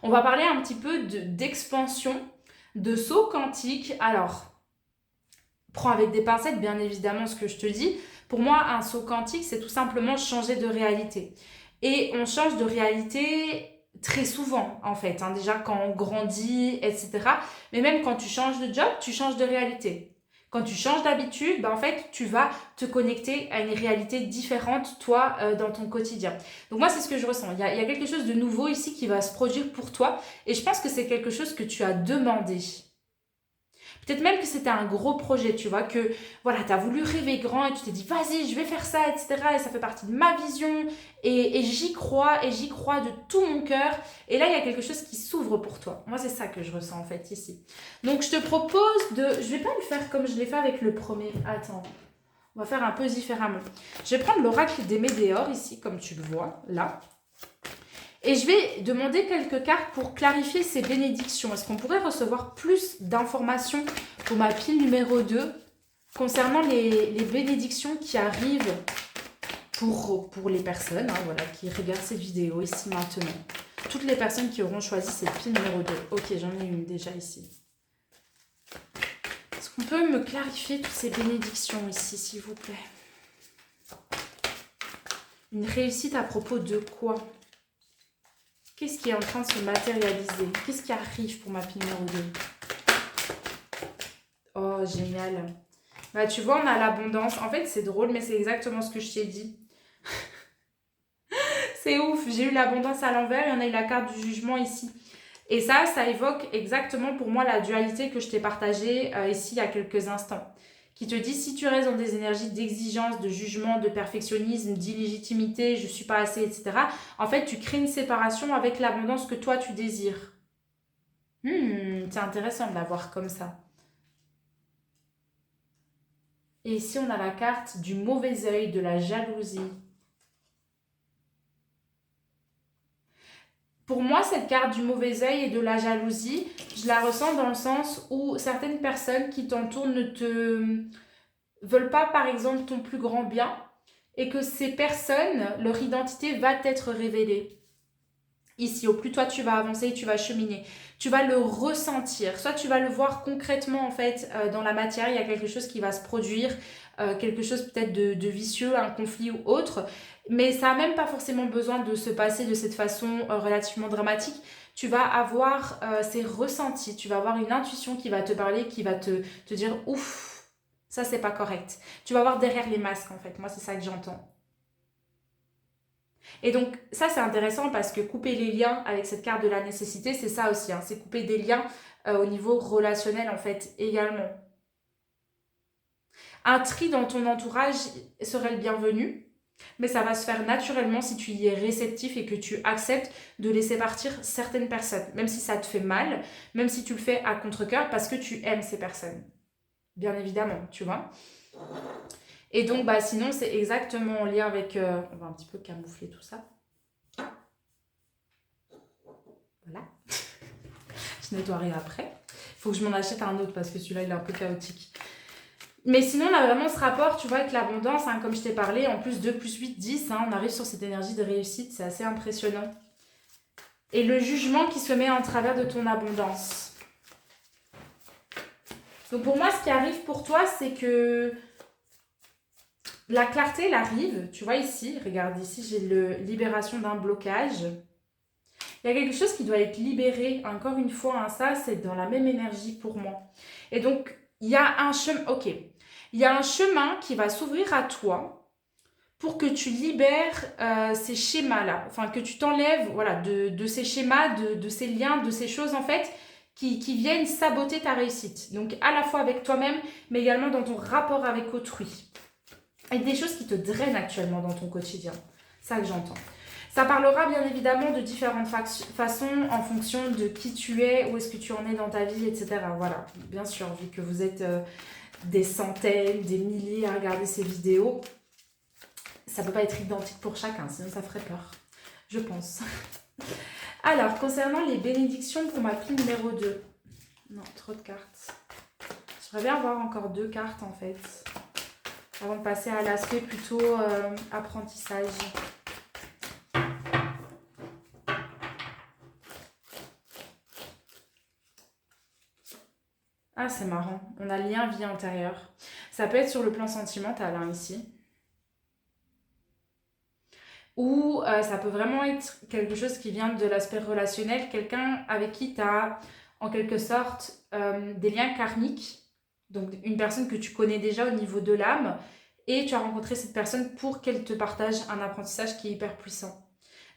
On va parler un petit peu d'expansion, de saut quantique. Alors, prends avec des pincettes, bien évidemment, ce que je te dis. Pour moi, un saut quantique, c'est tout simplement changer de réalité. Et on change de réalité très souvent, en fait. Hein, déjà, quand on grandit, etc. Mais même quand tu changes de job, tu changes de réalité. Quand tu changes d'habitude, en fait, tu vas te connecter à une réalité différente, toi, dans ton quotidien. Donc moi, c'est ce que je ressens. Il y a quelque chose de nouveau ici qui va se produire pour toi. Et je pense que c'est quelque chose que tu as demandé. Peut-être même que c'était un gros projet, tu vois, que voilà, tu as voulu rêver grand et tu t'es dit, vas-y, je vais faire ça, etc. Et ça fait partie de ma vision et j'y crois de tout mon cœur. Et là, il y a quelque chose qui s'ouvre pour toi. Moi, c'est ça que je ressens en fait ici. Donc, je te propose de... Je vais pas le faire comme je l'ai fait avec le premier. Attends, on va faire un peu différemment. Je vais prendre l'oracle des Médéors ici, comme tu le vois, là. Et je vais demander quelques cartes pour clarifier ces bénédictions. Est-ce qu'on pourrait recevoir plus d'informations pour ma pile numéro 2 concernant les bénédictions qui arrivent pour les personnes voilà, qui regardent cette vidéo ici maintenant. Toutes les personnes qui auront choisi cette pile numéro 2. Ok, j'en ai une déjà ici. Est-ce qu'on peut me clarifier toutes ces bénédictions ici, s'il vous plaît? Une réussite à propos de quoi? Qu'est-ce qui est en train de se matérialiser? Qu'est-ce qui arrive pour ma pile numéro 2? Oh, génial. Bah, tu vois, on a l'abondance. En fait, c'est drôle, mais c'est exactement ce que je t'ai dit. C'est ouf. J'ai eu l'abondance à l'envers et on a eu la carte du jugement ici. Et ça évoque exactement pour moi la dualité que je t'ai partagée ici il y a quelques instants. Qui te dit, si tu restes dans des énergies d'exigence, de jugement, de perfectionnisme, d'illégitimité, je suis pas assez, etc. En fait, tu crées une séparation avec l'abondance que toi, tu désires. C'est intéressant de la voir comme ça. Et ici, on a la carte du mauvais œil, de la jalousie. Pour moi, cette carte du mauvais œil et de la jalousie, je la ressens dans le sens où certaines personnes qui t'entourent ne te veulent pas, par exemple, ton plus grand bien et que ces personnes, leur identité va être révélée. Ici, au plus toi tu vas avancer, tu vas cheminer, tu vas le ressentir. Soit tu vas le voir concrètement en fait dans la matière, il y a quelque chose qui va se produire, quelque chose peut-être de vicieux, un conflit ou autre. Mais ça n'a même pas forcément besoin de se passer de cette façon relativement dramatique. Tu vas avoir ces ressentis, tu vas avoir une intuition qui va te parler, qui va te dire ouf, ça c'est pas correct. Tu vas voir derrière les masques en fait, moi c'est ça que j'entends. Et donc ça c'est intéressant parce que couper les liens avec cette carte de la nécessité, c'est ça aussi, hein, c'est couper des liens au niveau relationnel en fait également. Un tri dans ton entourage serait le bienvenu, mais ça va se faire naturellement si tu y es réceptif et que tu acceptes de laisser partir certaines personnes, même si ça te fait mal, même si tu le fais à contre-cœur parce que tu aimes ces personnes. Bien évidemment, tu vois. Et donc, sinon, c'est exactement en lien avec... on va un petit peu camoufler tout ça. Voilà. Je nettoierai après. Il faut que je m'en achète un autre parce que celui-là, il est un peu chaotique. Mais sinon, on a vraiment ce rapport, tu vois, avec l'abondance, hein, comme je t'ai parlé. En plus, 2 plus 8, 10, hein, on arrive sur cette énergie de réussite. C'est assez impressionnant. Et le jugement qui se met en travers de ton abondance. Donc pour moi, ce qui arrive pour toi, c'est que la clarté, elle arrive. Tu vois ici, regarde ici, j'ai le libération d'un blocage. Il y a quelque chose qui doit être libéré. Encore une fois, hein, ça, c'est dans la même énergie pour moi. Et donc, il y a un chemin. Ok. Il y a un chemin qui va s'ouvrir à toi pour que tu libères ces schémas-là. Enfin, que tu t'enlèves voilà, de ces schémas, de ces liens, de ces choses, en fait, qui viennent saboter ta réussite. Donc, à la fois avec toi-même, mais également dans ton rapport avec autrui. Et des choses qui te drainent actuellement dans ton quotidien. C'est ça que j'entends. Ça parlera bien évidemment de différentes façons en fonction de qui tu es, où est-ce que tu en es dans ta vie, etc. Voilà, bien sûr, vu que vous êtes des centaines, des milliers à regarder ces vidéos, ça ne peut pas être identique pour chacun, sinon ça ferait peur, je pense. Alors, concernant les bénédictions pour ma pile numéro 2. Non, trop de cartes. J'aimerais bien avoir encore 2 cartes en fait, avant de passer à l'aspect plutôt apprentissage. Ah, c'est marrant. On a lien vie antérieure. Ça peut être sur le plan sentimental, hein, ici. Ou ça peut vraiment être quelque chose qui vient de l'aspect relationnel. Quelqu'un avec qui tu as, en quelque sorte, des liens karmiques. Donc, une personne que tu connais déjà au niveau de l'âme. Et tu as rencontré cette personne pour qu'elle te partage un apprentissage qui est hyper puissant.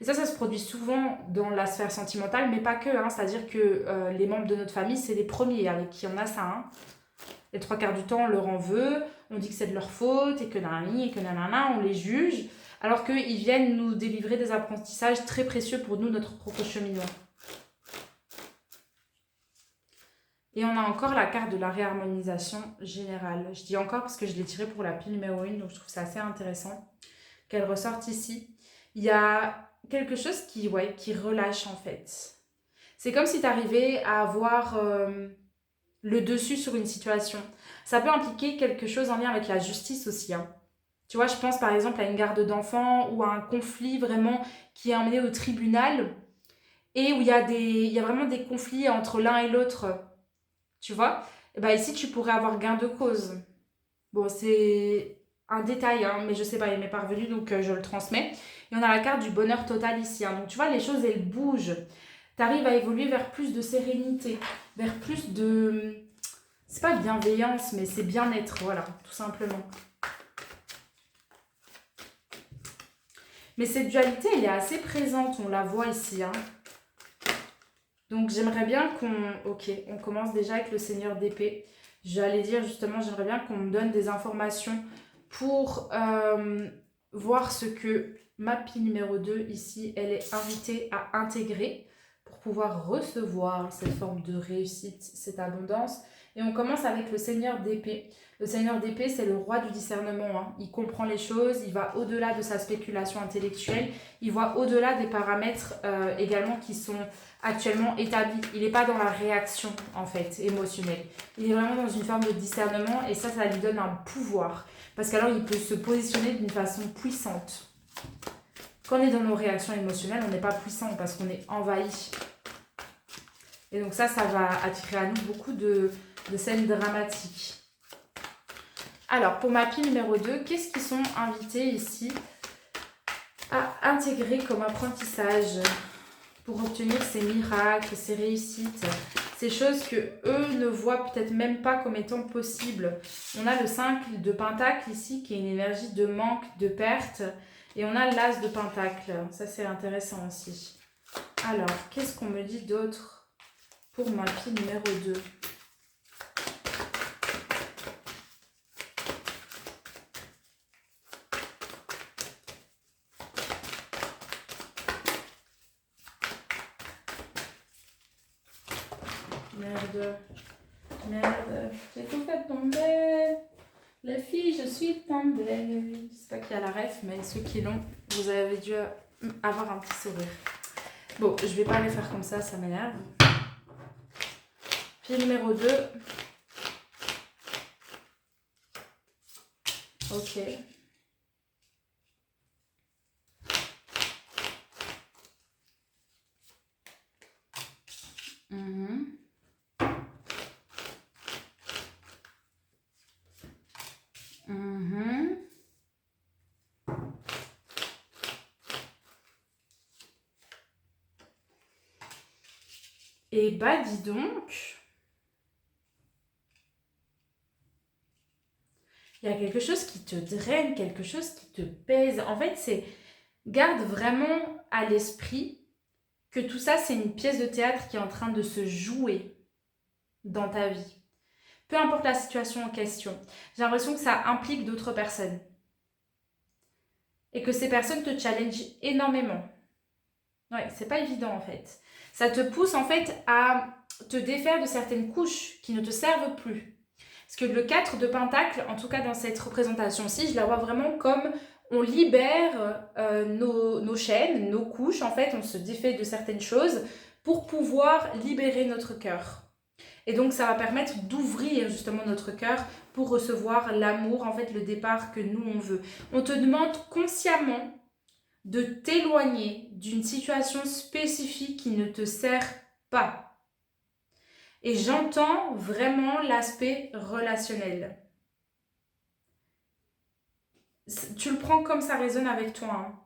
Et ça se produit souvent dans la sphère sentimentale, mais pas que. Hein. C'est-à-dire que les membres de notre famille, c'est les premiers avec qui on a ça. Hein. Les 3 quarts du temps, on leur en veut, on dit que c'est de leur faute, et que nanani, et que nanana, on les juge, alors qu'ils viennent nous délivrer des apprentissages très précieux pour nous, notre propre cheminement. Et on a encore la carte de la réharmonisation générale. Je dis encore parce que je l'ai tirée pour la pile numéro 1, donc je trouve ça assez intéressant qu'elle ressorte ici. Il y a quelque chose qui relâche en fait. C'est comme si tu arrivais à avoir le dessus sur une situation. Ça peut impliquer quelque chose en lien avec la justice aussi. Hein. Tu vois, je pense par exemple à une garde d'enfants ou à un conflit vraiment qui est emmené au tribunal et où il y a vraiment des conflits entre l'un et l'autre. Tu vois, et ben ici tu pourrais avoir gain de cause. Bon, c'est un détail, hein, mais je sais pas, il m'est parvenu donc je le transmets. Et on a la carte du bonheur total ici. Hein. Donc tu vois, les choses elles bougent. Tu arrives à évoluer vers plus de sérénité, vers plus de. C'est pas bienveillance, mais c'est bien-être, voilà, tout simplement. Mais cette dualité, elle est assez présente, on la voit ici. Hein. Donc j'aimerais bien qu'on... Ok, on commence déjà avec le Seigneur d'épée. J'allais dire justement, j'aimerais bien qu'on me donne des informations pour voir ce que ma pile numéro 2 ici, elle est invitée à intégrer pour pouvoir recevoir cette forme de réussite, cette abondance. Et on commence avec le Seigneur d'épée. Le Seigneur d'épée, c'est le roi du discernement. Hein. Il comprend les choses, il va au-delà de sa spéculation intellectuelle, il voit au-delà des paramètres également qui sont actuellement établi. Il n'est pas dans la réaction, en fait, émotionnelle. Il est vraiment dans une forme de discernement et ça lui donne un pouvoir. Parce qu'alors, il peut se positionner d'une façon puissante. Quand on est dans nos réactions émotionnelles, on n'est pas puissant parce qu'on est envahi. Et donc ça va attirer à nous beaucoup de scènes dramatiques. Alors, pour ma pile numéro 2, qu'est-ce qu'ils sont invités ici à intégrer comme apprentissage pour obtenir ces miracles, ces réussites, ces choses que eux ne voient peut-être même pas comme étant possibles. On a le 5 de Pentacle ici, qui est une énergie de manque, de perte. Et on a l'As de Pentacle. Ça, c'est intéressant aussi. Alors, qu'est-ce qu'on me dit d'autre pour ma pile numéro 2 ? Merde, j'ai tout fait tomber. Les filles, je suis tombée. Je sais pas qui a la ref, mais ceux qui l'ont, vous avez dû avoir un petit sourire. Bon, je vais pas les faire comme ça m'énerve. Puis numéro 2. Ok. Mhm. Mhm. Et bah dis donc, il y a quelque chose qui te draine, quelque chose qui te pèse. En fait, c'est garde vraiment à l'esprit que tout ça, c'est une pièce de théâtre qui est en train de se jouer dans ta vie. Peu importe la situation en question. J'ai l'impression que ça implique d'autres personnes. Et que ces personnes te challengent énormément. Ouais, c'est pas évident en fait. Ça te pousse en fait à te défaire de certaines couches qui ne te servent plus. Parce que le 4 de Pentacle, en tout cas dans cette représentation-ci, je la vois vraiment comme on libère nos chaînes, nos couches, en fait, on se défait de certaines choses pour pouvoir libérer notre cœur. Et donc ça va permettre d'ouvrir justement notre cœur pour recevoir l'amour, en fait, le départ que nous on veut. On te demande consciemment de t'éloigner d'une situation spécifique qui ne te sert pas. Et j'entends vraiment l'aspect relationnel. Tu le prends comme ça résonne avec toi. Hein.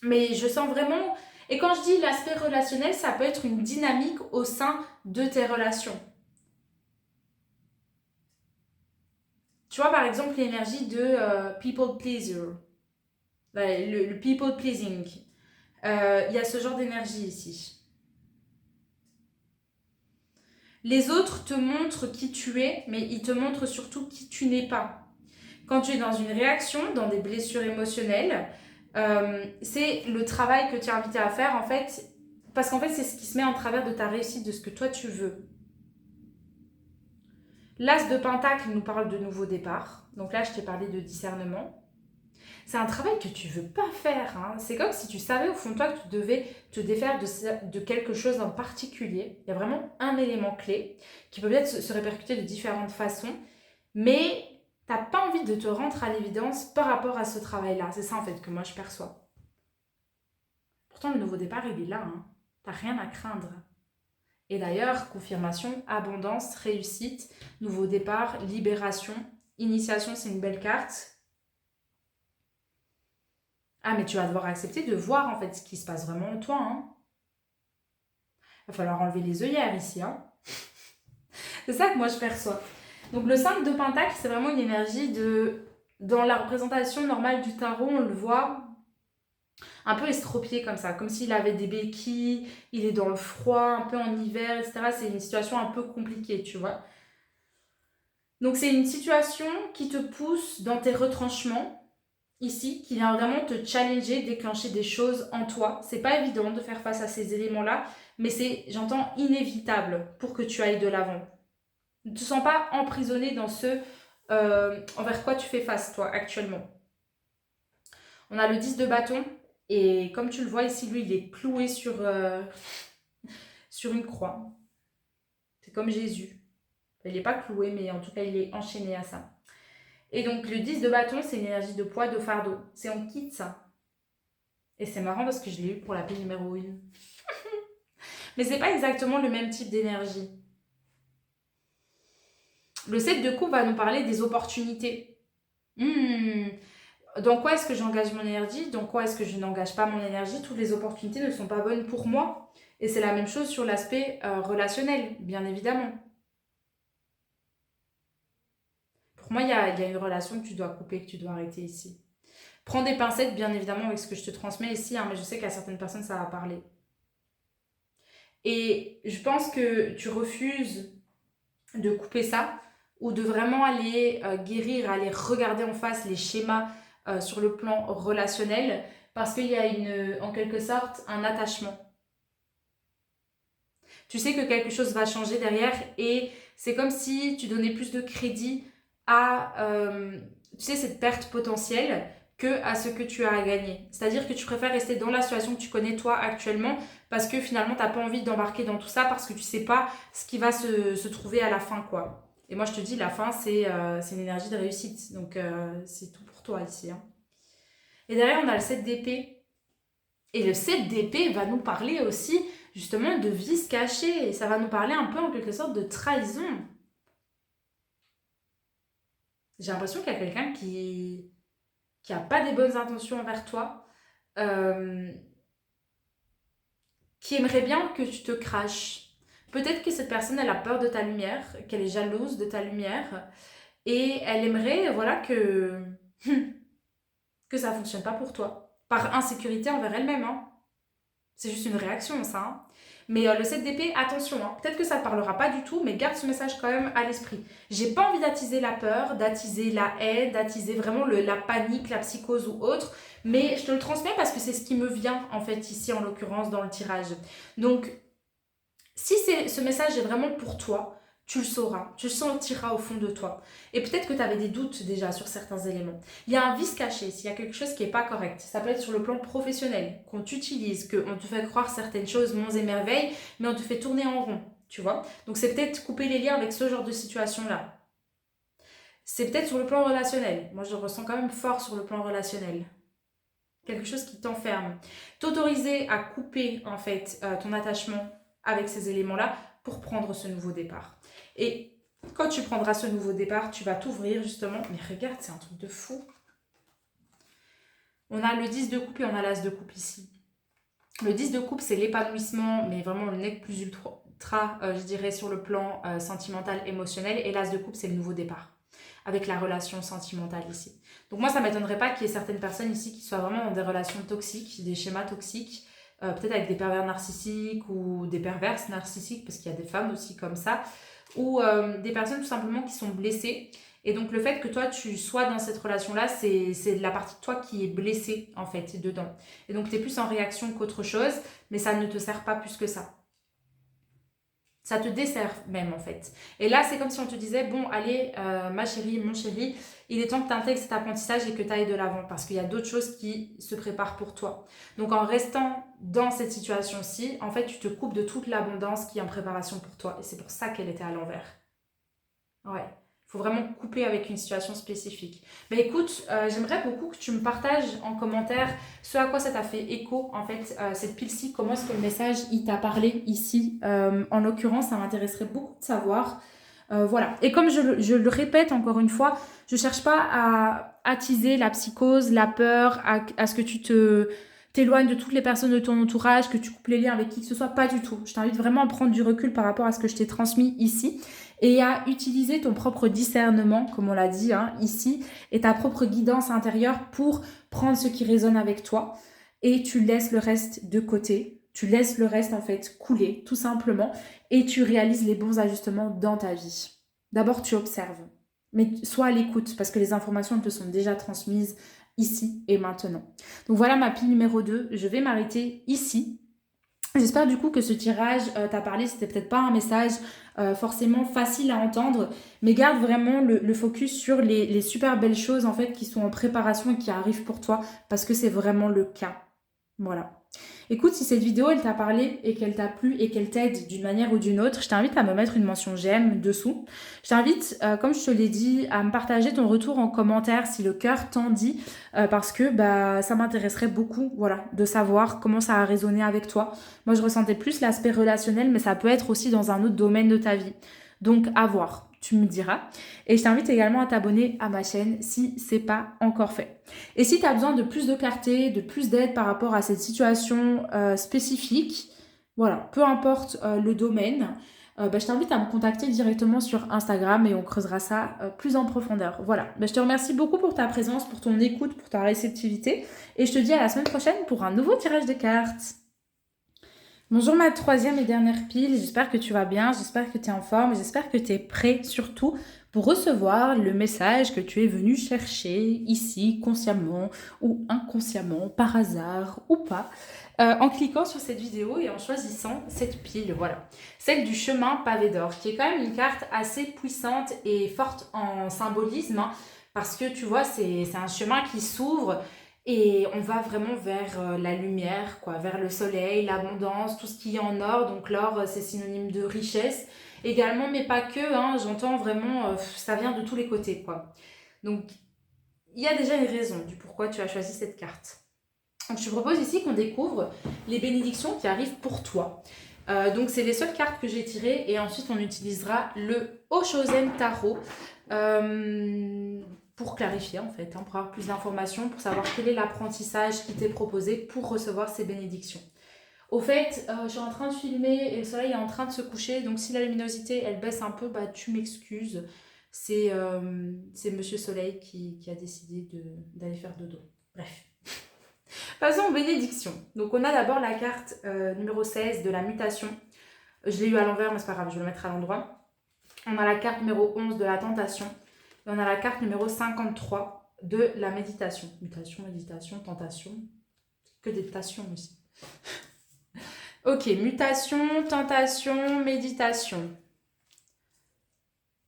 Mais je sens vraiment... Et quand je dis l'aspect relationnel, ça peut être une dynamique au sein de tes relations. Tu vois, par exemple, l'énergie de people pleaser. Le people pleasing. Il y a ce genre d'énergie ici. Les autres te montrent qui tu es, mais ils te montrent surtout qui tu n'es pas. Quand tu es dans une réaction, dans des blessures émotionnelles, c'est le travail que tu es invité à faire, en fait, parce qu'en fait, c'est ce qui se met en travers de ta réussite, de ce que toi tu veux. L'As de Pentacle nous parle de nouveau départ. Donc là, je t'ai parlé de discernement. C'est un travail que tu veux pas faire. Hein. C'est comme si tu savais au fond de toi que tu devais te défaire de quelque chose en particulier. Il y a vraiment un élément clé qui peut peut-être se répercuter de différentes façons, mais tu n'as pas envie de te rendre à l'évidence par rapport à ce travail-là. C'est ça en fait que moi je perçois. Pourtant, le nouveau départ, il est là. Hein. Tu n'as rien à craindre. Et d'ailleurs, confirmation, abondance, réussite, nouveau départ, libération, initiation, c'est une belle carte. Ah, mais tu vas devoir accepter de voir en fait ce qui se passe vraiment en toi. Hein. Il va falloir enlever les œillères ici. Hein. C'est ça que moi je perçois. Donc le 5 de Pentacle, c'est vraiment une énergie de... Dans la représentation normale du tarot, on le voit un peu estropié comme ça, comme s'il avait des béquilles, il est dans le froid, un peu en hiver, etc. C'est une situation un peu compliquée, tu vois. Donc c'est une situation qui te pousse dans tes retranchements, ici, qui vient vraiment te challenger, déclencher des choses en toi. C'est pas évident de faire face à ces éléments-là, mais c'est, j'entends, inévitable pour que tu ailles de l'avant. Ne te sens pas emprisonné dans ce envers quoi tu fais face, toi, actuellement. On a le 10 de bâton, et comme tu le vois ici, lui, il est cloué sur une croix. C'est comme Jésus. Il n'est pas cloué, mais en tout cas, il est enchaîné à ça. Et donc, le 10 de bâton, c'est l'énergie de poids, de fardeau. C'est on quitte ça. Et c'est marrant parce que je l'ai eu pour la paix numéro 1. Mais c'est pas exactement le même type d'énergie. Le 7 de coupe va nous parler des opportunités. Dans quoi est-ce que j'engage mon énergie? Dans quoi est-ce que je n'engage pas mon énergie? Toutes les opportunités ne sont pas bonnes pour moi. Et c'est la même chose sur l'aspect relationnel, bien évidemment. Pour moi, il y a une relation que tu dois couper, que tu dois arrêter ici. Prends des pincettes, bien évidemment, avec ce que je te transmets ici, hein, mais je sais qu'à certaines personnes, ça va parler. Et je pense que tu refuses de couper ça ou de vraiment aller guérir, aller regarder en face les schémas sur le plan relationnel parce qu'il y a en quelque sorte un attachement. Tu sais que quelque chose va changer derrière et c'est comme si tu donnais plus de crédit à tu sais, cette perte potentielle que à ce que tu as à gagner. C'est-à-dire que tu préfères rester dans la situation que tu connais toi actuellement parce que finalement tu n'as pas envie d'embarquer dans tout ça parce que tu sais pas ce qui va se trouver à la fin quoi. Et moi je te dis la fin c'est une énergie de réussite donc c'est tout pour pour toi ici. Hein. Et derrière, on a le 7 d'épée. Et le 7 d'épée va nous parler aussi justement de vices cachés. Ça va nous parler un peu en quelque sorte de trahison. J'ai l'impression qu'il y a quelqu'un qui a pas des bonnes intentions envers toi, euh, qui aimerait bien que tu te craches. Peut-être que cette personne, elle a peur de ta lumière, qu'elle est jalouse de ta lumière, et elle aimerait, voilà, que ça fonctionne pas pour toi. Par insécurité envers elle-même, hein. C'est juste une réaction, ça. Hein. Mais le 7 d'épée, attention, hein. Peut-être que ça ne parlera pas du tout, mais garde ce message quand même à l'esprit. J'ai pas envie d'attiser la peur, d'attiser la haine, d'attiser vraiment la panique, la psychose ou autre, mais je te le transmets parce que c'est ce qui me vient, en fait, ici, en l'occurrence, dans le tirage. Donc, si ce message est vraiment pour toi, tu le sauras, tu le sentiras au fond de toi. Et peut-être que tu avais des doutes déjà sur certains éléments. Il y a un vice caché, s'il y a quelque chose qui n'est pas correct. Ça peut être sur le plan professionnel, qu'on t'utilise, qu'on te fait croire certaines choses, monts et merveilles, mais on te fait tourner en rond, tu vois. Donc c'est peut-être couper les liens avec ce genre de situation-là. C'est peut-être sur le plan relationnel. Moi, je le ressens quand même fort sur le plan relationnel. Quelque chose qui t'enferme. T'autoriser à couper, en fait, ton attachement avec ces éléments-là pour prendre ce nouveau départ. Et quand tu prendras ce nouveau départ, tu vas t'ouvrir justement. Mais regarde, c'est un truc de fou. On a le 10 de coupe et on a l'as de coupe ici. Le 10 de coupe, c'est l'épanouissement, mais vraiment le nec plus ultra, je dirais, sur le plan sentimental, émotionnel. Et l'as de coupe, c'est le nouveau départ avec la relation sentimentale ici. Donc moi, ça ne m'étonnerait pas qu'il y ait certaines personnes ici qui soient vraiment dans des relations toxiques, des schémas toxiques, peut-être avec des pervers narcissiques ou des perverses narcissiques, parce qu'il y a des femmes aussi comme ça, ou des personnes tout simplement qui sont blessées. Et donc le fait que toi tu sois dans cette relation-là, c'est la partie de toi qui est blessée en fait dedans. Et donc tu es plus en réaction qu'autre chose, mais ça ne te sert pas plus que ça. Ça te dessert même en fait. Et là, c'est comme si on te disait, bon, allez, ma chérie, mon chéri, il est temps que tu intègres cet apprentissage et que tu ailles de l'avant parce qu'il y a d'autres choses qui se préparent pour toi. Donc en restant dans cette situation-ci, en fait, tu te coupes de toute l'abondance qui est en préparation pour toi. Et c'est pour ça qu'elle était à l'envers. Ouais. Il faut vraiment couper avec une situation spécifique. Mais écoute, j'aimerais beaucoup que tu me partages en commentaire ce à quoi ça t'a fait écho, en fait, cette pile-ci, comment est-ce que le message, il t'a parlé ici. En l'occurrence, ça m'intéresserait beaucoup de savoir. Voilà. Et comme je le répète encore une fois, je ne cherche pas à attiser la psychose, la peur, à ce que tu t'éloignes de toutes les personnes de ton entourage, que tu coupes les liens avec qui que ce soit, pas du tout. Je t'invite vraiment à prendre du recul par rapport à ce que je t'ai transmis ici et à utiliser ton propre discernement, comme on l'a dit hein, ici, et ta propre guidance intérieure pour prendre ce qui résonne avec toi et tu laisses le reste de côté. Tu laisses le reste en fait couler, tout simplement, et tu réalises les bons ajustements dans ta vie. D'abord, tu observes, mais sois à l'écoute parce que les informations te sont déjà transmises ici et maintenant. Donc voilà ma pile numéro 2. Je vais m'arrêter ici. J'espère du coup que ce tirage t'a parlé. C'était peut-être pas un message forcément facile à entendre, mais garde vraiment le focus sur les super belles choses en fait qui sont en préparation et qui arrivent pour toi parce que c'est vraiment le cas. Voilà. Écoute, si cette vidéo elle t'a parlé et qu'elle t'a plu et qu'elle t'aide d'une manière ou d'une autre, je t'invite à me mettre une mention j'aime dessous. Je t'invite, comme je te l'ai dit, à me partager ton retour en commentaire si le cœur t'en dit, parce que ça m'intéresserait beaucoup, voilà, de savoir comment ça a résonné avec toi. Moi, je ressentais plus l'aspect relationnel, mais ça peut être aussi dans un autre domaine de ta vie. Donc, à voir. Tu me diras. Et je t'invite également à t'abonner à ma chaîne si ce n'est pas encore fait. Et si tu as besoin de plus de clarté, de plus d'aide par rapport à cette situation spécifique, voilà, peu importe le domaine, je t'invite à me contacter directement sur Instagram et on creusera ça plus en profondeur. Voilà, je te remercie beaucoup pour ta présence, pour ton écoute, pour ta réceptivité et je te dis à la semaine prochaine pour un nouveau tirage de cartes. Bonjour ma troisième et dernière pile, j'espère que tu vas bien, j'espère que tu es en forme, j'espère que tu es prêt surtout pour recevoir le message que tu es venu chercher ici consciemment ou inconsciemment, par hasard ou pas, en cliquant sur cette vidéo et en choisissant cette pile, voilà. Celle du chemin pavé d'or, qui est quand même une carte assez puissante et forte en symbolisme, hein, parce que tu vois, c'est un chemin qui s'ouvre. Et on va vraiment vers la lumière, quoi, vers le soleil, l'abondance, tout ce qui est en or. Donc l'or, c'est synonyme de richesse également, mais pas que. Hein, j'entends vraiment, ça vient de tous les côtés, quoi. Donc il y a déjà une raison du pourquoi tu as choisi cette carte. Donc je te propose ici qu'on découvre les bénédictions qui arrivent pour toi. Donc c'est les seules cartes que j'ai tirées et ensuite on utilisera le Oshozen Tarot pour clarifier en fait, hein, pour avoir plus d'informations, pour savoir quel est l'apprentissage qui t'est proposé pour recevoir ces bénédictions. Au fait, je suis en train de filmer et le soleil est en train de se coucher, donc si la luminosité elle baisse un peu, bah tu m'excuses. C'est Monsieur Soleil qui a décidé d'aller faire dodo. Bref. Passons aux bénédictions. Donc on a d'abord la carte numéro 16 de la mutation. Je l'ai eu à l'envers, mais c'est pas grave, je vais le mettre à l'endroit. On a la carte numéro 11 de la tentation. Et on a la carte numéro 53 de la méditation. Mutation, méditation, tentation. Que des tations aussi. Ok, mutation, tentation, méditation.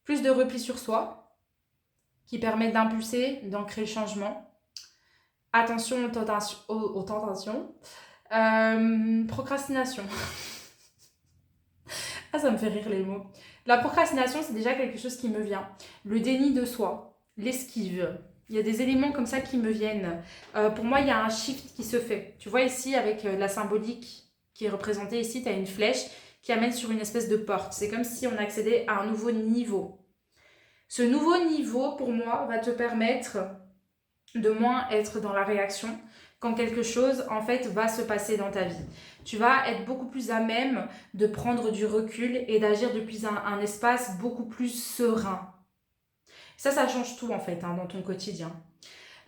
Plus de repli sur soi, qui permet d'impulser, d'ancrer le changement. Attention aux tentations. Procrastination. Ah, ça me fait rire les mots. La procrastination, c'est déjà quelque chose qui me vient. Le déni de soi, l'esquive. Il y a des éléments comme ça qui me viennent. Pour moi, il y a un shift qui se fait. Tu vois ici, avec la symbolique qui est représentée ici, tu as une flèche qui amène sur une espèce de porte. C'est comme si on accédait à un nouveau niveau. Ce nouveau niveau, pour moi, va te permettre de moins être dans la réaction quand quelque chose, en fait, va se passer dans ta vie. Tu vas être beaucoup plus à même de prendre du recul et d'agir depuis un espace beaucoup plus serein. Ça change tout, en fait, hein, dans ton quotidien.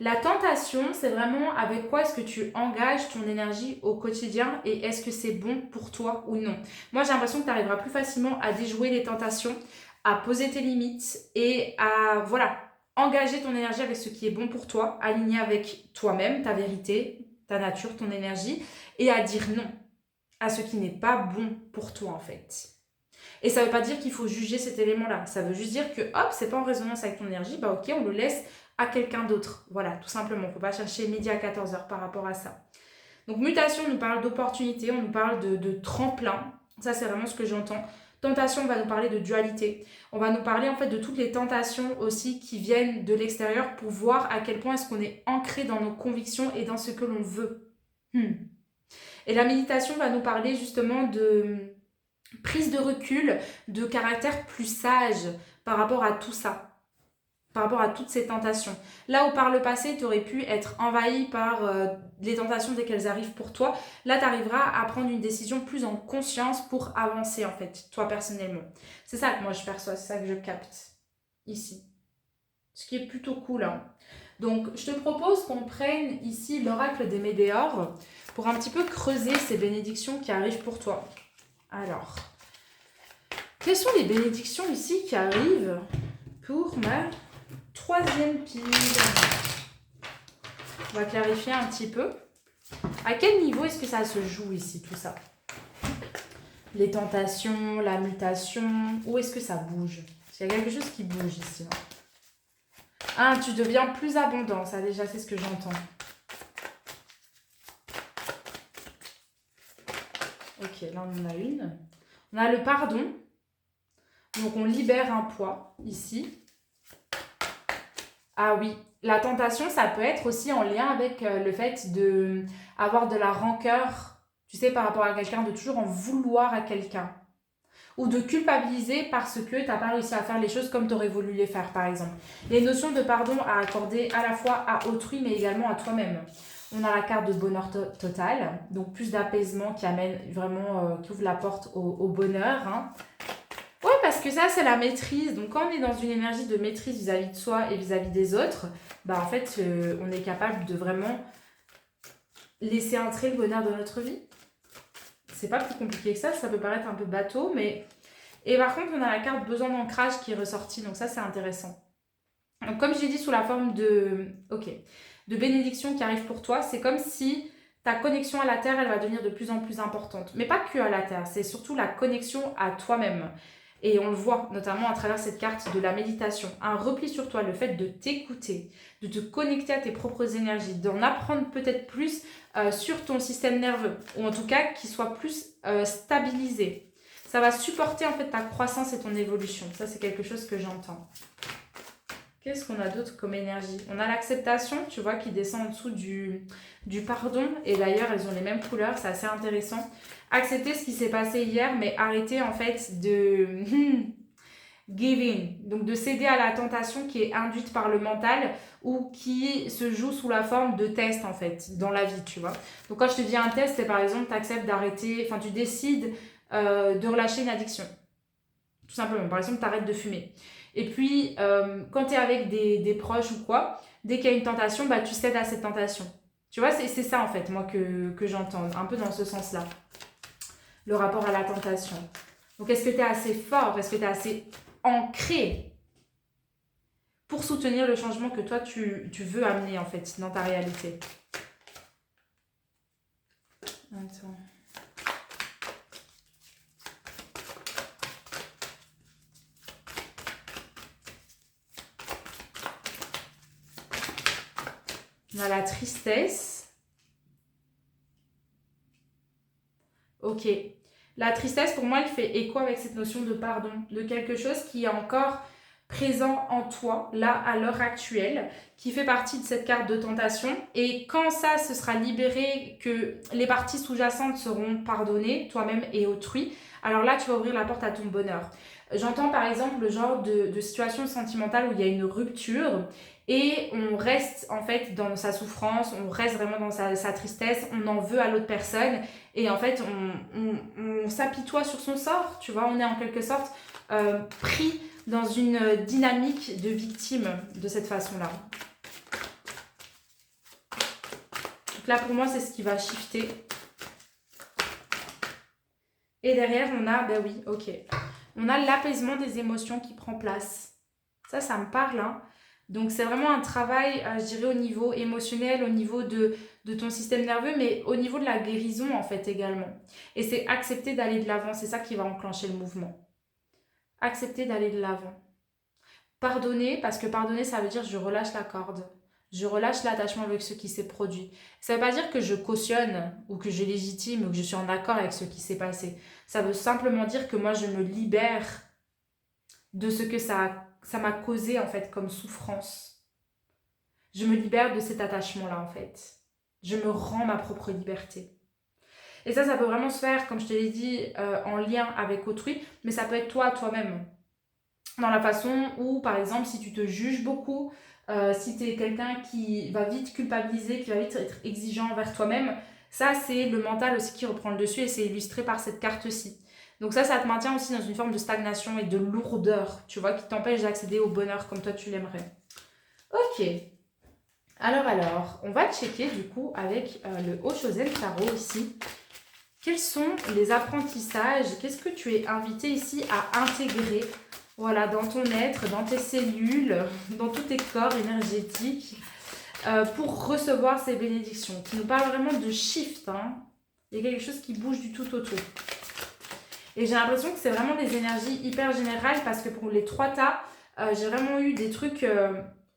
La tentation, c'est vraiment avec quoi est-ce que tu engages ton énergie au quotidien et est-ce que c'est bon pour toi ou non. Moi, j'ai l'impression que tu arriveras plus facilement à déjouer les tentations, à poser tes limites et à, voilà, engager ton énergie avec ce qui est bon pour toi, aligné avec toi-même, ta vérité, ta nature, ton énergie, et à dire non à ce qui n'est pas bon pour toi en fait. Et ça ne veut pas dire qu'il faut juger cet élément-là. Ça veut juste dire que hop, c'est pas en résonance avec ton énergie, bah ok, on le laisse à quelqu'un d'autre. Voilà, tout simplement. Il ne faut pas chercher midi à 14h par rapport à ça. Donc mutation, on nous parle d'opportunité, on nous parle de tremplin. Ça, c'est vraiment ce que j'entends. Tentation, on va nous parler de dualité. On va nous parler en fait de toutes les tentations aussi qui viennent de l'extérieur pour voir à quel point est-ce qu'on est ancré dans nos convictions et dans ce que l'on veut. Et la méditation va nous parler justement de prise de recul, de caractère plus sage par rapport à tout ça, par rapport à toutes ces tentations. Là où par le passé, tu aurais pu être envahi par les tentations dès qu'elles arrivent pour toi, là tu arriveras à prendre une décision plus en conscience pour avancer en fait, toi personnellement. C'est ça que moi je perçois, c'est ça que je capte ici. Ce qui est plutôt cool, hein. Donc je te propose qu'on prenne ici l'oracle des Médéors pour un petit peu creuser ces bénédictions qui arrivent pour toi. Alors, quelles sont les bénédictions ici qui arrivent pour ma troisième pile? On va clarifier un petit peu. À quel niveau est-ce que ça se joue ici, tout ça? Les tentations, la mutation, où est-ce que ça bouge? Parce qu'il y a quelque chose qui bouge ici. Ah, tu deviens plus abondant, ça déjà c'est ce que j'entends. Ok, là on en a une. On a le pardon. Donc on libère un poids ici. Ah oui, la tentation, ça peut être aussi en lien avec le fait d'avoir de la rancœur, tu sais, par rapport à quelqu'un, de toujours en vouloir à quelqu'un. Ou de culpabiliser parce que tu n'as pas réussi à faire les choses comme tu aurais voulu les faire, par exemple. Les notions de pardon à accorder à la fois à autrui, mais également à toi-même. On a la carte de bonheur total, donc plus d'apaisement qui amène vraiment, qui ouvre la porte au bonheur, hein. Ouais, parce que ça, c'est la maîtrise. Donc, quand on est dans une énergie de maîtrise vis-à-vis de soi et vis-à-vis des autres, bah en fait, on est capable de vraiment laisser entrer le bonheur de notre vie. C'est pas plus compliqué que ça peut paraître un peu bateau, mais... Et par contre, on a la carte besoin d'ancrage qui est ressortie, donc ça, c'est intéressant. Donc, comme j'ai dit, sous la forme de bénédiction qui arrive pour toi, c'est comme si ta connexion à la Terre, elle va devenir de plus en plus importante. Mais pas que à la Terre, c'est surtout la connexion à toi-même. Et on le voit notamment à travers cette carte de la méditation. Un repli sur toi, le fait de t'écouter, de te connecter à tes propres énergies, d'en apprendre peut-être plus sur ton système nerveux, ou en tout cas qu'il soit plus stabilisé. Ça va supporter en fait ta croissance et ton évolution. Ça, c'est quelque chose que j'entends. Qu'est-ce qu'on a d'autre comme énergie? On a l'acceptation, tu vois, qui descend en dessous du pardon. Et d'ailleurs, elles ont les mêmes couleurs, c'est assez intéressant. Accepter ce qui s'est passé hier, mais arrêter en fait de giving, donc de céder à la tentation qui est induite par le mental ou qui se joue sous la forme de test en fait, dans la vie, tu vois. Donc quand je te dis un test, c'est par exemple, tu acceptes d'arrêter, enfin tu décides de relâcher une addiction. Tout simplement. Par exemple, tu arrêtes de fumer. Et puis, quand tu es avec des proches ou quoi, dès qu'il y a une tentation, bah, tu cèdes à cette tentation. Tu vois, c'est ça en fait, moi, que j'entends, un peu dans ce sens-là. Le rapport à la tentation. Donc, est-ce que tu es assez fort? Est-ce que tu es assez ancré pour soutenir le changement que toi, tu veux amener en fait dans ta réalité? Attends. On a la tristesse. Ok. La tristesse, pour moi, elle fait écho avec cette notion de pardon, de quelque chose qui est encore présent en toi, là, à l'heure actuelle, qui fait partie de cette carte de tentation. Et quand ça se sera libéré, que les parties sous-jacentes seront pardonnées, toi-même et autrui, alors là, tu vas ouvrir la porte à ton bonheur. J'entends par exemple le genre de situation sentimentale où il y a une rupture et on reste en fait dans sa souffrance, on reste vraiment dans sa tristesse, on en veut à l'autre personne et en fait on s'apitoie sur son sort, tu vois, on est en quelque sorte pris dans une dynamique de victime de cette façon-là. Donc là pour moi c'est ce qui va shifter. Et derrière on a, ben oui, ok, on a l'apaisement des émotions qui prend place. Ça me parle, hein. Donc c'est vraiment un travail, je dirais, au niveau émotionnel, au niveau de ton système nerveux, mais au niveau de la guérison en fait également. Et c'est accepter d'aller de l'avant, c'est ça qui va enclencher le mouvement. Accepter d'aller de l'avant. Pardonner, parce que pardonner ça veut dire je relâche la corde. Je relâche l'attachement avec ce qui s'est produit. Ça ne veut pas dire que je cautionne ou que je légitime ou que je suis en accord avec ce qui s'est passé. Ça veut simplement dire que moi je me libère de ce que ça m'a causé en fait comme souffrance. Je me libère de cet attachement-là en fait. Je me rends ma propre liberté. Et ça peut vraiment se faire, comme je te l'ai dit, en lien avec autrui, mais ça peut être toi-même. Dans la façon où, par exemple, si tu te juges beaucoup, si tu es quelqu'un qui va vite culpabiliser, qui va vite être exigeant envers toi-même, ça c'est le mental aussi qui reprend le dessus et c'est illustré par cette carte-ci. Donc ça te maintient aussi dans une forme de stagnation et de lourdeur, tu vois, qui t'empêche d'accéder au bonheur comme toi tu l'aimerais. Ok. Alors, on va checker du coup avec le Oshozen Tarot ici. Quels sont les apprentissages? Qu'est-ce que tu es invité ici à intégrer, voilà, dans ton être, dans tes cellules, dans tous tes corps énergétiques pour recevoir ces bénédictions qui nous parlent vraiment de shift, hein. Il y a quelque chose qui bouge du tout au tout. Et j'ai l'impression que c'est vraiment des énergies hyper générales parce que pour les 3 tas, j'ai vraiment eu des trucs...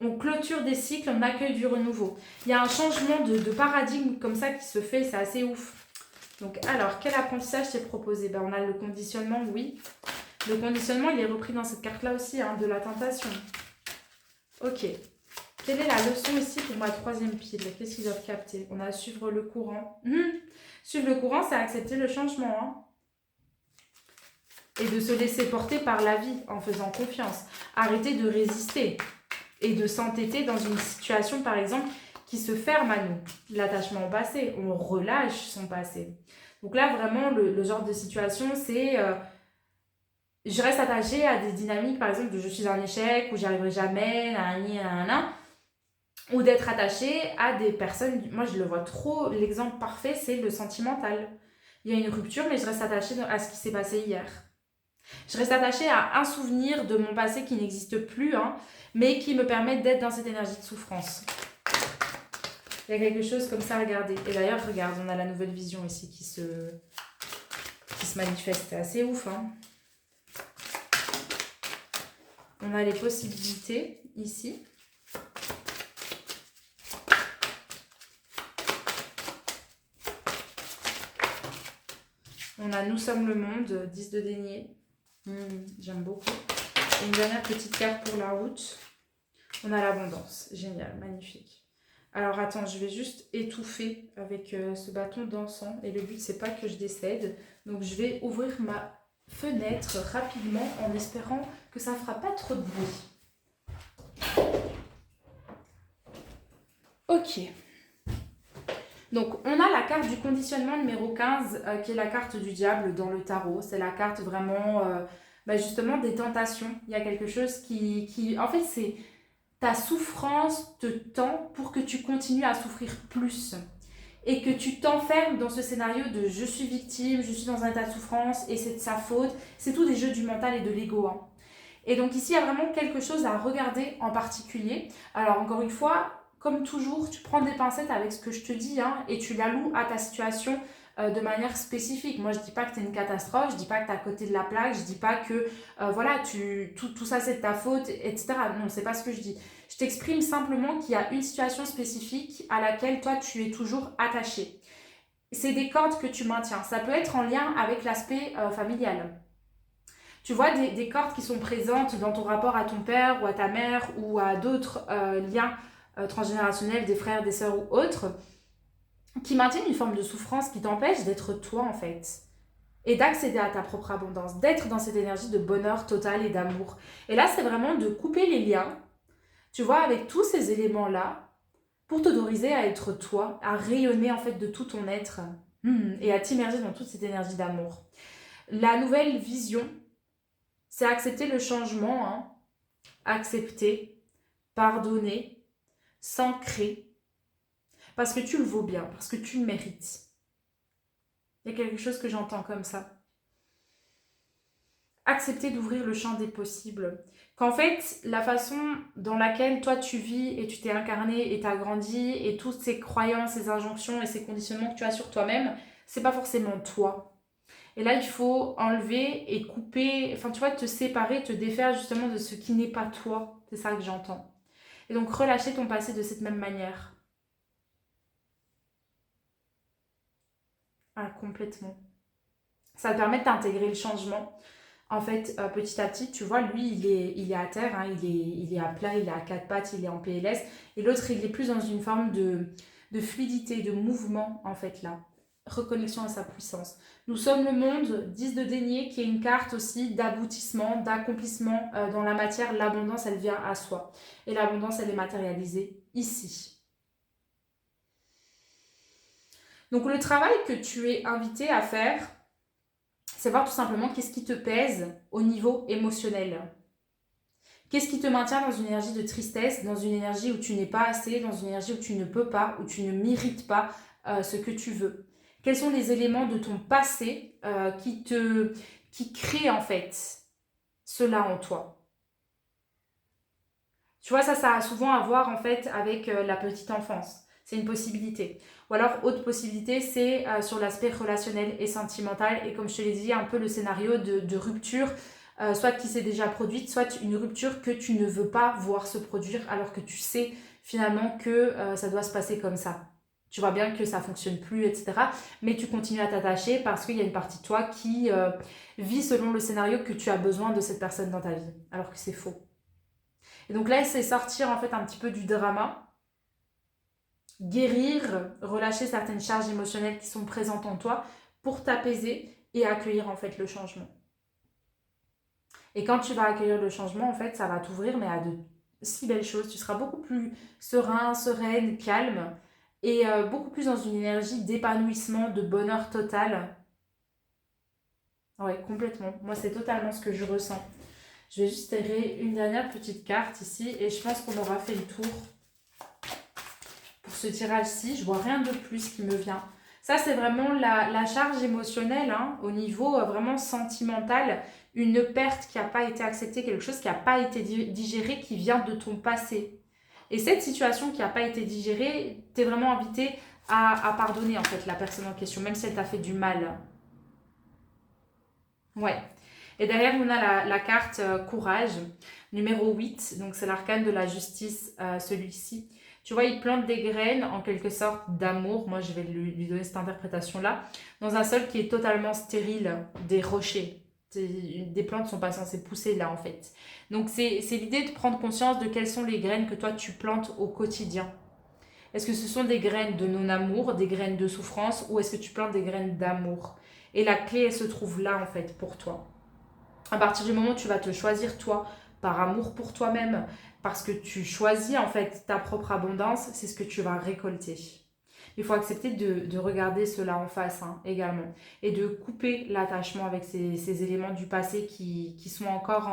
on clôture des cycles, on accueille du renouveau. Il y a un changement de paradigme comme ça qui se fait, c'est assez ouf. Donc alors, quel apprentissage t'est proposé? On a le conditionnement, oui. Le conditionnement, il est repris dans cette carte-là aussi, hein, de la tentation. Ok. Quelle est la leçon ici pour ma 3e pile? Qu'est-ce qu'ils doivent capter? On a suivre le courant. Suivre le courant, c'est accepter le changement, hein. Et de se laisser porter par la vie en faisant confiance. Arrêter de résister et de s'entêter dans une situation, par exemple, qui se ferme à nous. L'attachement au passé, on relâche son passé. Donc là, vraiment, le genre de situation, c'est... je reste attachée à des dynamiques, par exemple, de je suis un échec, ou j'y arriverai jamais, ou d'être attachée à des personnes... Moi, je le vois trop, l'exemple parfait, c'est le sentimental. Il y a une rupture, mais je reste attachée à ce qui s'est passé hier. Je reste attachée à un souvenir de mon passé qui n'existe plus, hein, mais qui me permet d'être dans cette énergie de souffrance. Il y a quelque chose comme ça, regardez. Et d'ailleurs, regarde, on a la nouvelle vision ici qui se manifeste. C'est assez ouf, hein. On a les possibilités ici. On a Nous sommes le monde, 10 de denier. J'aime beaucoup. Et une dernière petite carte pour la route. On a l'abondance. Génial, magnifique. Alors attends, je vais juste étouffer avec ce bâton d'encens. Et le but, c'est pas que je décède. Donc je vais ouvrir ma fenêtre rapidement en espérant que ça ne fera pas trop de bruit. Ok. Donc on a la carte du conditionnement numéro 15 qui est la carte du diable dans le tarot. C'est la carte vraiment justement des tentations. Il y a quelque chose qui en fait c'est ta souffrance te tend pour que tu continues à souffrir plus. Et que tu t'enfermes dans ce scénario de je suis victime, je suis dans un état de souffrance et c'est de sa faute. C'est tout des jeux du mental et de l'ego. Hein. Et donc ici, il y a vraiment quelque chose à regarder en particulier. Alors encore une fois, comme toujours, tu prends des pincettes avec ce que je te dis hein, et tu l'alloues à ta situation de manière spécifique. Moi, je ne dis pas que tu es une catastrophe, je ne dis pas que tu es à côté de la plaque, je ne dis pas que voilà, tout ça c'est de ta faute, etc. Non, c'est pas ce que je dis. Je t'exprime simplement qu'il y a une situation spécifique à laquelle toi tu es toujours attaché. C'est des cordes que tu maintiens. Ça peut être en lien avec l'aspect familial. Tu vois des cordes qui sont présentes dans ton rapport à ton père ou à ta mère ou à d'autres liens transgénérationnels, des frères, des sœurs ou autres, qui maintiennent une forme de souffrance qui t'empêche d'être toi en fait. Et d'accéder à ta propre abondance, d'être dans cette énergie de bonheur total et d'amour. Et là, c'est vraiment de couper les liens, tu vois, avec tous ces éléments-là, pour t'autoriser à être toi, à rayonner en fait de tout ton être et à t'immerger dans toute cette énergie d'amour. La nouvelle vision, c'est accepter le changement, hein, accepter, pardonner, s'ancrer, parce que tu le vaux bien, parce que tu le mérites. Il y a quelque chose que j'entends comme ça. Accepter d'ouvrir le champ des possibles. Qu'en fait, la façon dans laquelle toi tu vis et tu t'es incarné et t'as grandi et toutes ces croyances, ces injonctions et ces conditionnements que tu as sur toi-même, c'est pas forcément toi. Et là, il faut enlever et couper, enfin tu vois, te séparer, te défaire justement de ce qui n'est pas toi. C'est ça que j'entends. Et donc relâcher ton passé de cette même manière. Ah, complètement. Ça te permet d'intégrer le changement. En fait, petit à petit, tu vois, lui, il est à terre, hein, il est à plat, il est à quatre pattes, il est en PLS. Et l'autre, il est plus dans une forme de fluidité, de mouvement, en fait, là. Reconnexion à sa puissance. Nous sommes le monde, 10 de denier, qui est une carte aussi d'aboutissement, d'accomplissement dans la matière. L'abondance, elle vient à soi. Et l'abondance, elle est matérialisée ici. Donc, le travail que tu es invité à faire, c'est voir tout simplement qu'est-ce qui te pèse au niveau émotionnel. Qu'est-ce qui te maintient dans une énergie de tristesse, dans une énergie où tu n'es pas assez, dans une énergie où tu ne peux pas, où tu ne mérites pas ce que tu veux. Quels sont les éléments de ton passé qui créent en fait cela en toi. Tu vois, ça a souvent à voir en fait avec la petite enfance. C'est une possibilité. Ou alors, autre possibilité, c'est sur l'aspect relationnel et sentimental. Et comme je te l'ai dit, un peu le scénario de rupture, soit qui s'est déjà produite, soit une rupture que tu ne veux pas voir se produire alors que tu sais finalement que ça doit se passer comme ça. Tu vois bien que ça ne fonctionne plus, etc. Mais tu continues à t'attacher parce qu'il y a une partie de toi qui vit selon le scénario que tu as besoin de cette personne dans ta vie, alors que c'est faux. Et donc là, c'est sortir en fait un petit peu du drama, guérir, relâcher certaines charges émotionnelles qui sont présentes en toi pour t'apaiser et accueillir en fait le changement. Et quand tu vas accueillir le changement, en fait, ça va t'ouvrir, mais à de si belles choses. Tu seras beaucoup plus serein, sereine, calme et beaucoup plus dans une énergie d'épanouissement, de bonheur total. Ouais, complètement. Moi, c'est totalement ce que je ressens. Je vais juste tirer une dernière petite carte ici et je pense qu'on aura fait le tour pour ce tirage-ci. Je vois rien de plus qui me vient. Ça, c'est vraiment la charge émotionnelle hein, au niveau vraiment sentimental. Une perte qui n'a pas été acceptée, quelque chose qui n'a pas été digéré, qui vient de ton passé. Et cette situation qui n'a pas été digérée, tu es vraiment invité à pardonner en fait la personne en question, même si elle t'a fait du mal. Ouais. Et derrière, on a la carte courage, numéro 8. Donc, c'est l'arcane de la justice, celui-ci. Tu vois, il plante des graines, en quelque sorte, d'amour. Moi, je vais lui donner cette interprétation-là. Dans un sol qui est totalement stérile, des rochers. Des plantes ne sont pas censées pousser là en fait. Donc c'est l'idée de prendre conscience de quelles sont les graines que toi tu plantes au quotidien. Est-ce que ce sont des graines de non-amour, des graines de souffrance, ou est-ce que tu plantes des graines d'amour? Et la clé, elle se trouve là en fait pour toi. À partir du moment où tu vas te choisir toi, par amour pour toi-même, parce que tu choisis en fait ta propre abondance, c'est ce que tu vas récolter. Il faut accepter de regarder cela en face également et de couper l'attachement avec ces éléments du passé qui sont encore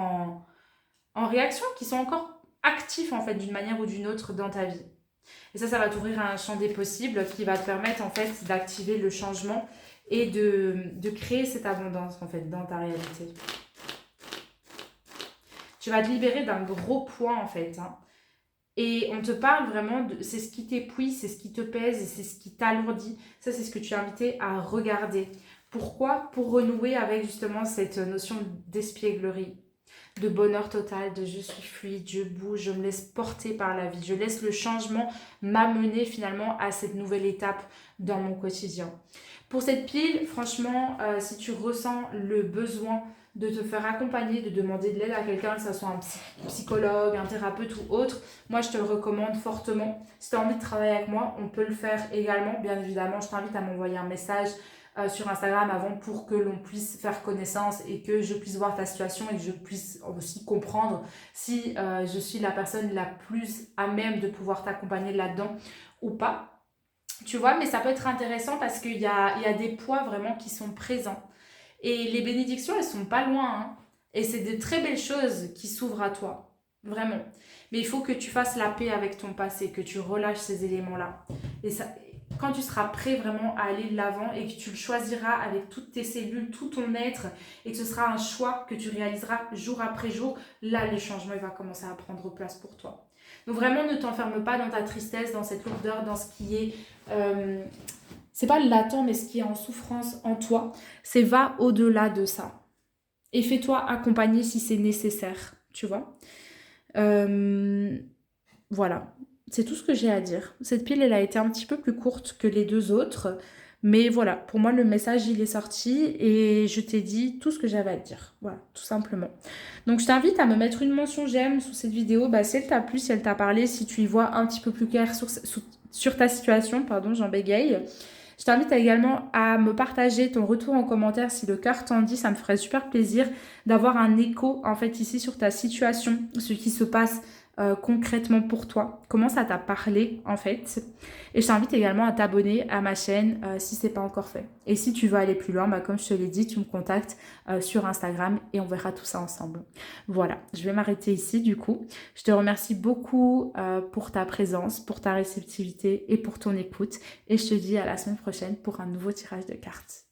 en réaction, qui sont encore actifs en fait d'une manière ou d'une autre dans ta vie. Et ça va t'ouvrir un champ des possibles qui va te permettre en fait d'activer le changement et de créer cette abondance en fait dans ta réalité. Tu vas te libérer d'un gros poids en fait. Et on te parle vraiment de c'est ce qui t'épuise, c'est ce qui te pèse et c'est ce qui t'alourdit. Ça, c'est ce que tu es invité à regarder. Pourquoi? Pour renouer avec justement cette notion d'espièglerie, de bonheur total, de je suis fluide, je bouge, je me laisse porter par la vie. Je laisse le changement m'amener finalement à cette nouvelle étape dans mon quotidien. Pour cette pile, franchement, si tu ressens le besoin de te faire accompagner, de demander de l'aide à quelqu'un, que ce soit un psychologue, un thérapeute ou autre, moi je te le recommande fortement. Si tu as envie de travailler avec moi, on peut le faire également. Bien évidemment, je t'invite à m'envoyer un message sur Instagram avant pour que l'on puisse faire connaissance et que je puisse voir ta situation et que je puisse aussi comprendre si je suis la personne la plus à même de pouvoir t'accompagner là-dedans ou pas. Tu vois, mais ça peut être intéressant parce qu'il y a des poids vraiment qui sont présents. Et les bénédictions, elles sont pas loin. Et c'est de très belles choses qui s'ouvrent à toi. Vraiment. Mais il faut que tu fasses la paix avec ton passé, que tu relâches ces éléments-là. Et ça, quand tu seras prêt vraiment à aller de l'avant et que tu le choisiras avec toutes tes cellules, tout ton être, et que ce sera un choix que tu réaliseras jour après jour, là, le changement il va commencer à prendre place pour toi. Donc vraiment, ne t'enferme pas dans ta tristesse, dans cette lourdeur, dans ce qui est... c'est pas latent, mais ce qui est en souffrance en toi. C'est va au-delà de ça. Et fais-toi accompagner si c'est nécessaire, tu vois. Voilà, c'est tout ce que j'ai à dire. Cette pile, elle a été un petit peu plus courte que les deux autres. Mais voilà, pour moi, le message, il est sorti et je t'ai dit tout ce que j'avais à te dire. Voilà, tout simplement. Donc, je t'invite à me mettre une mention j'aime sous cette vidéo. Si elle t'a plu, si elle t'a parlé, si tu y vois un petit peu plus clair sur ta situation, pardon, j'en bégaye. Je t'invite également à me partager ton retour en commentaire si le cœur t'en dit. Ça me ferait super plaisir d'avoir un écho, en fait, ici sur ta situation, ce qui se passe concrètement pour toi, comment ça t'a parlé en fait. Et je t'invite également à t'abonner à ma chaîne si ce n'est pas encore fait. Et si tu veux aller plus loin, comme je te l'ai dit, tu me contactes sur Instagram et on verra tout ça ensemble. Voilà, je vais m'arrêter ici du coup. Je te remercie beaucoup pour ta présence, pour ta réceptivité et pour ton écoute. Et je te dis à la semaine prochaine pour un nouveau tirage de cartes.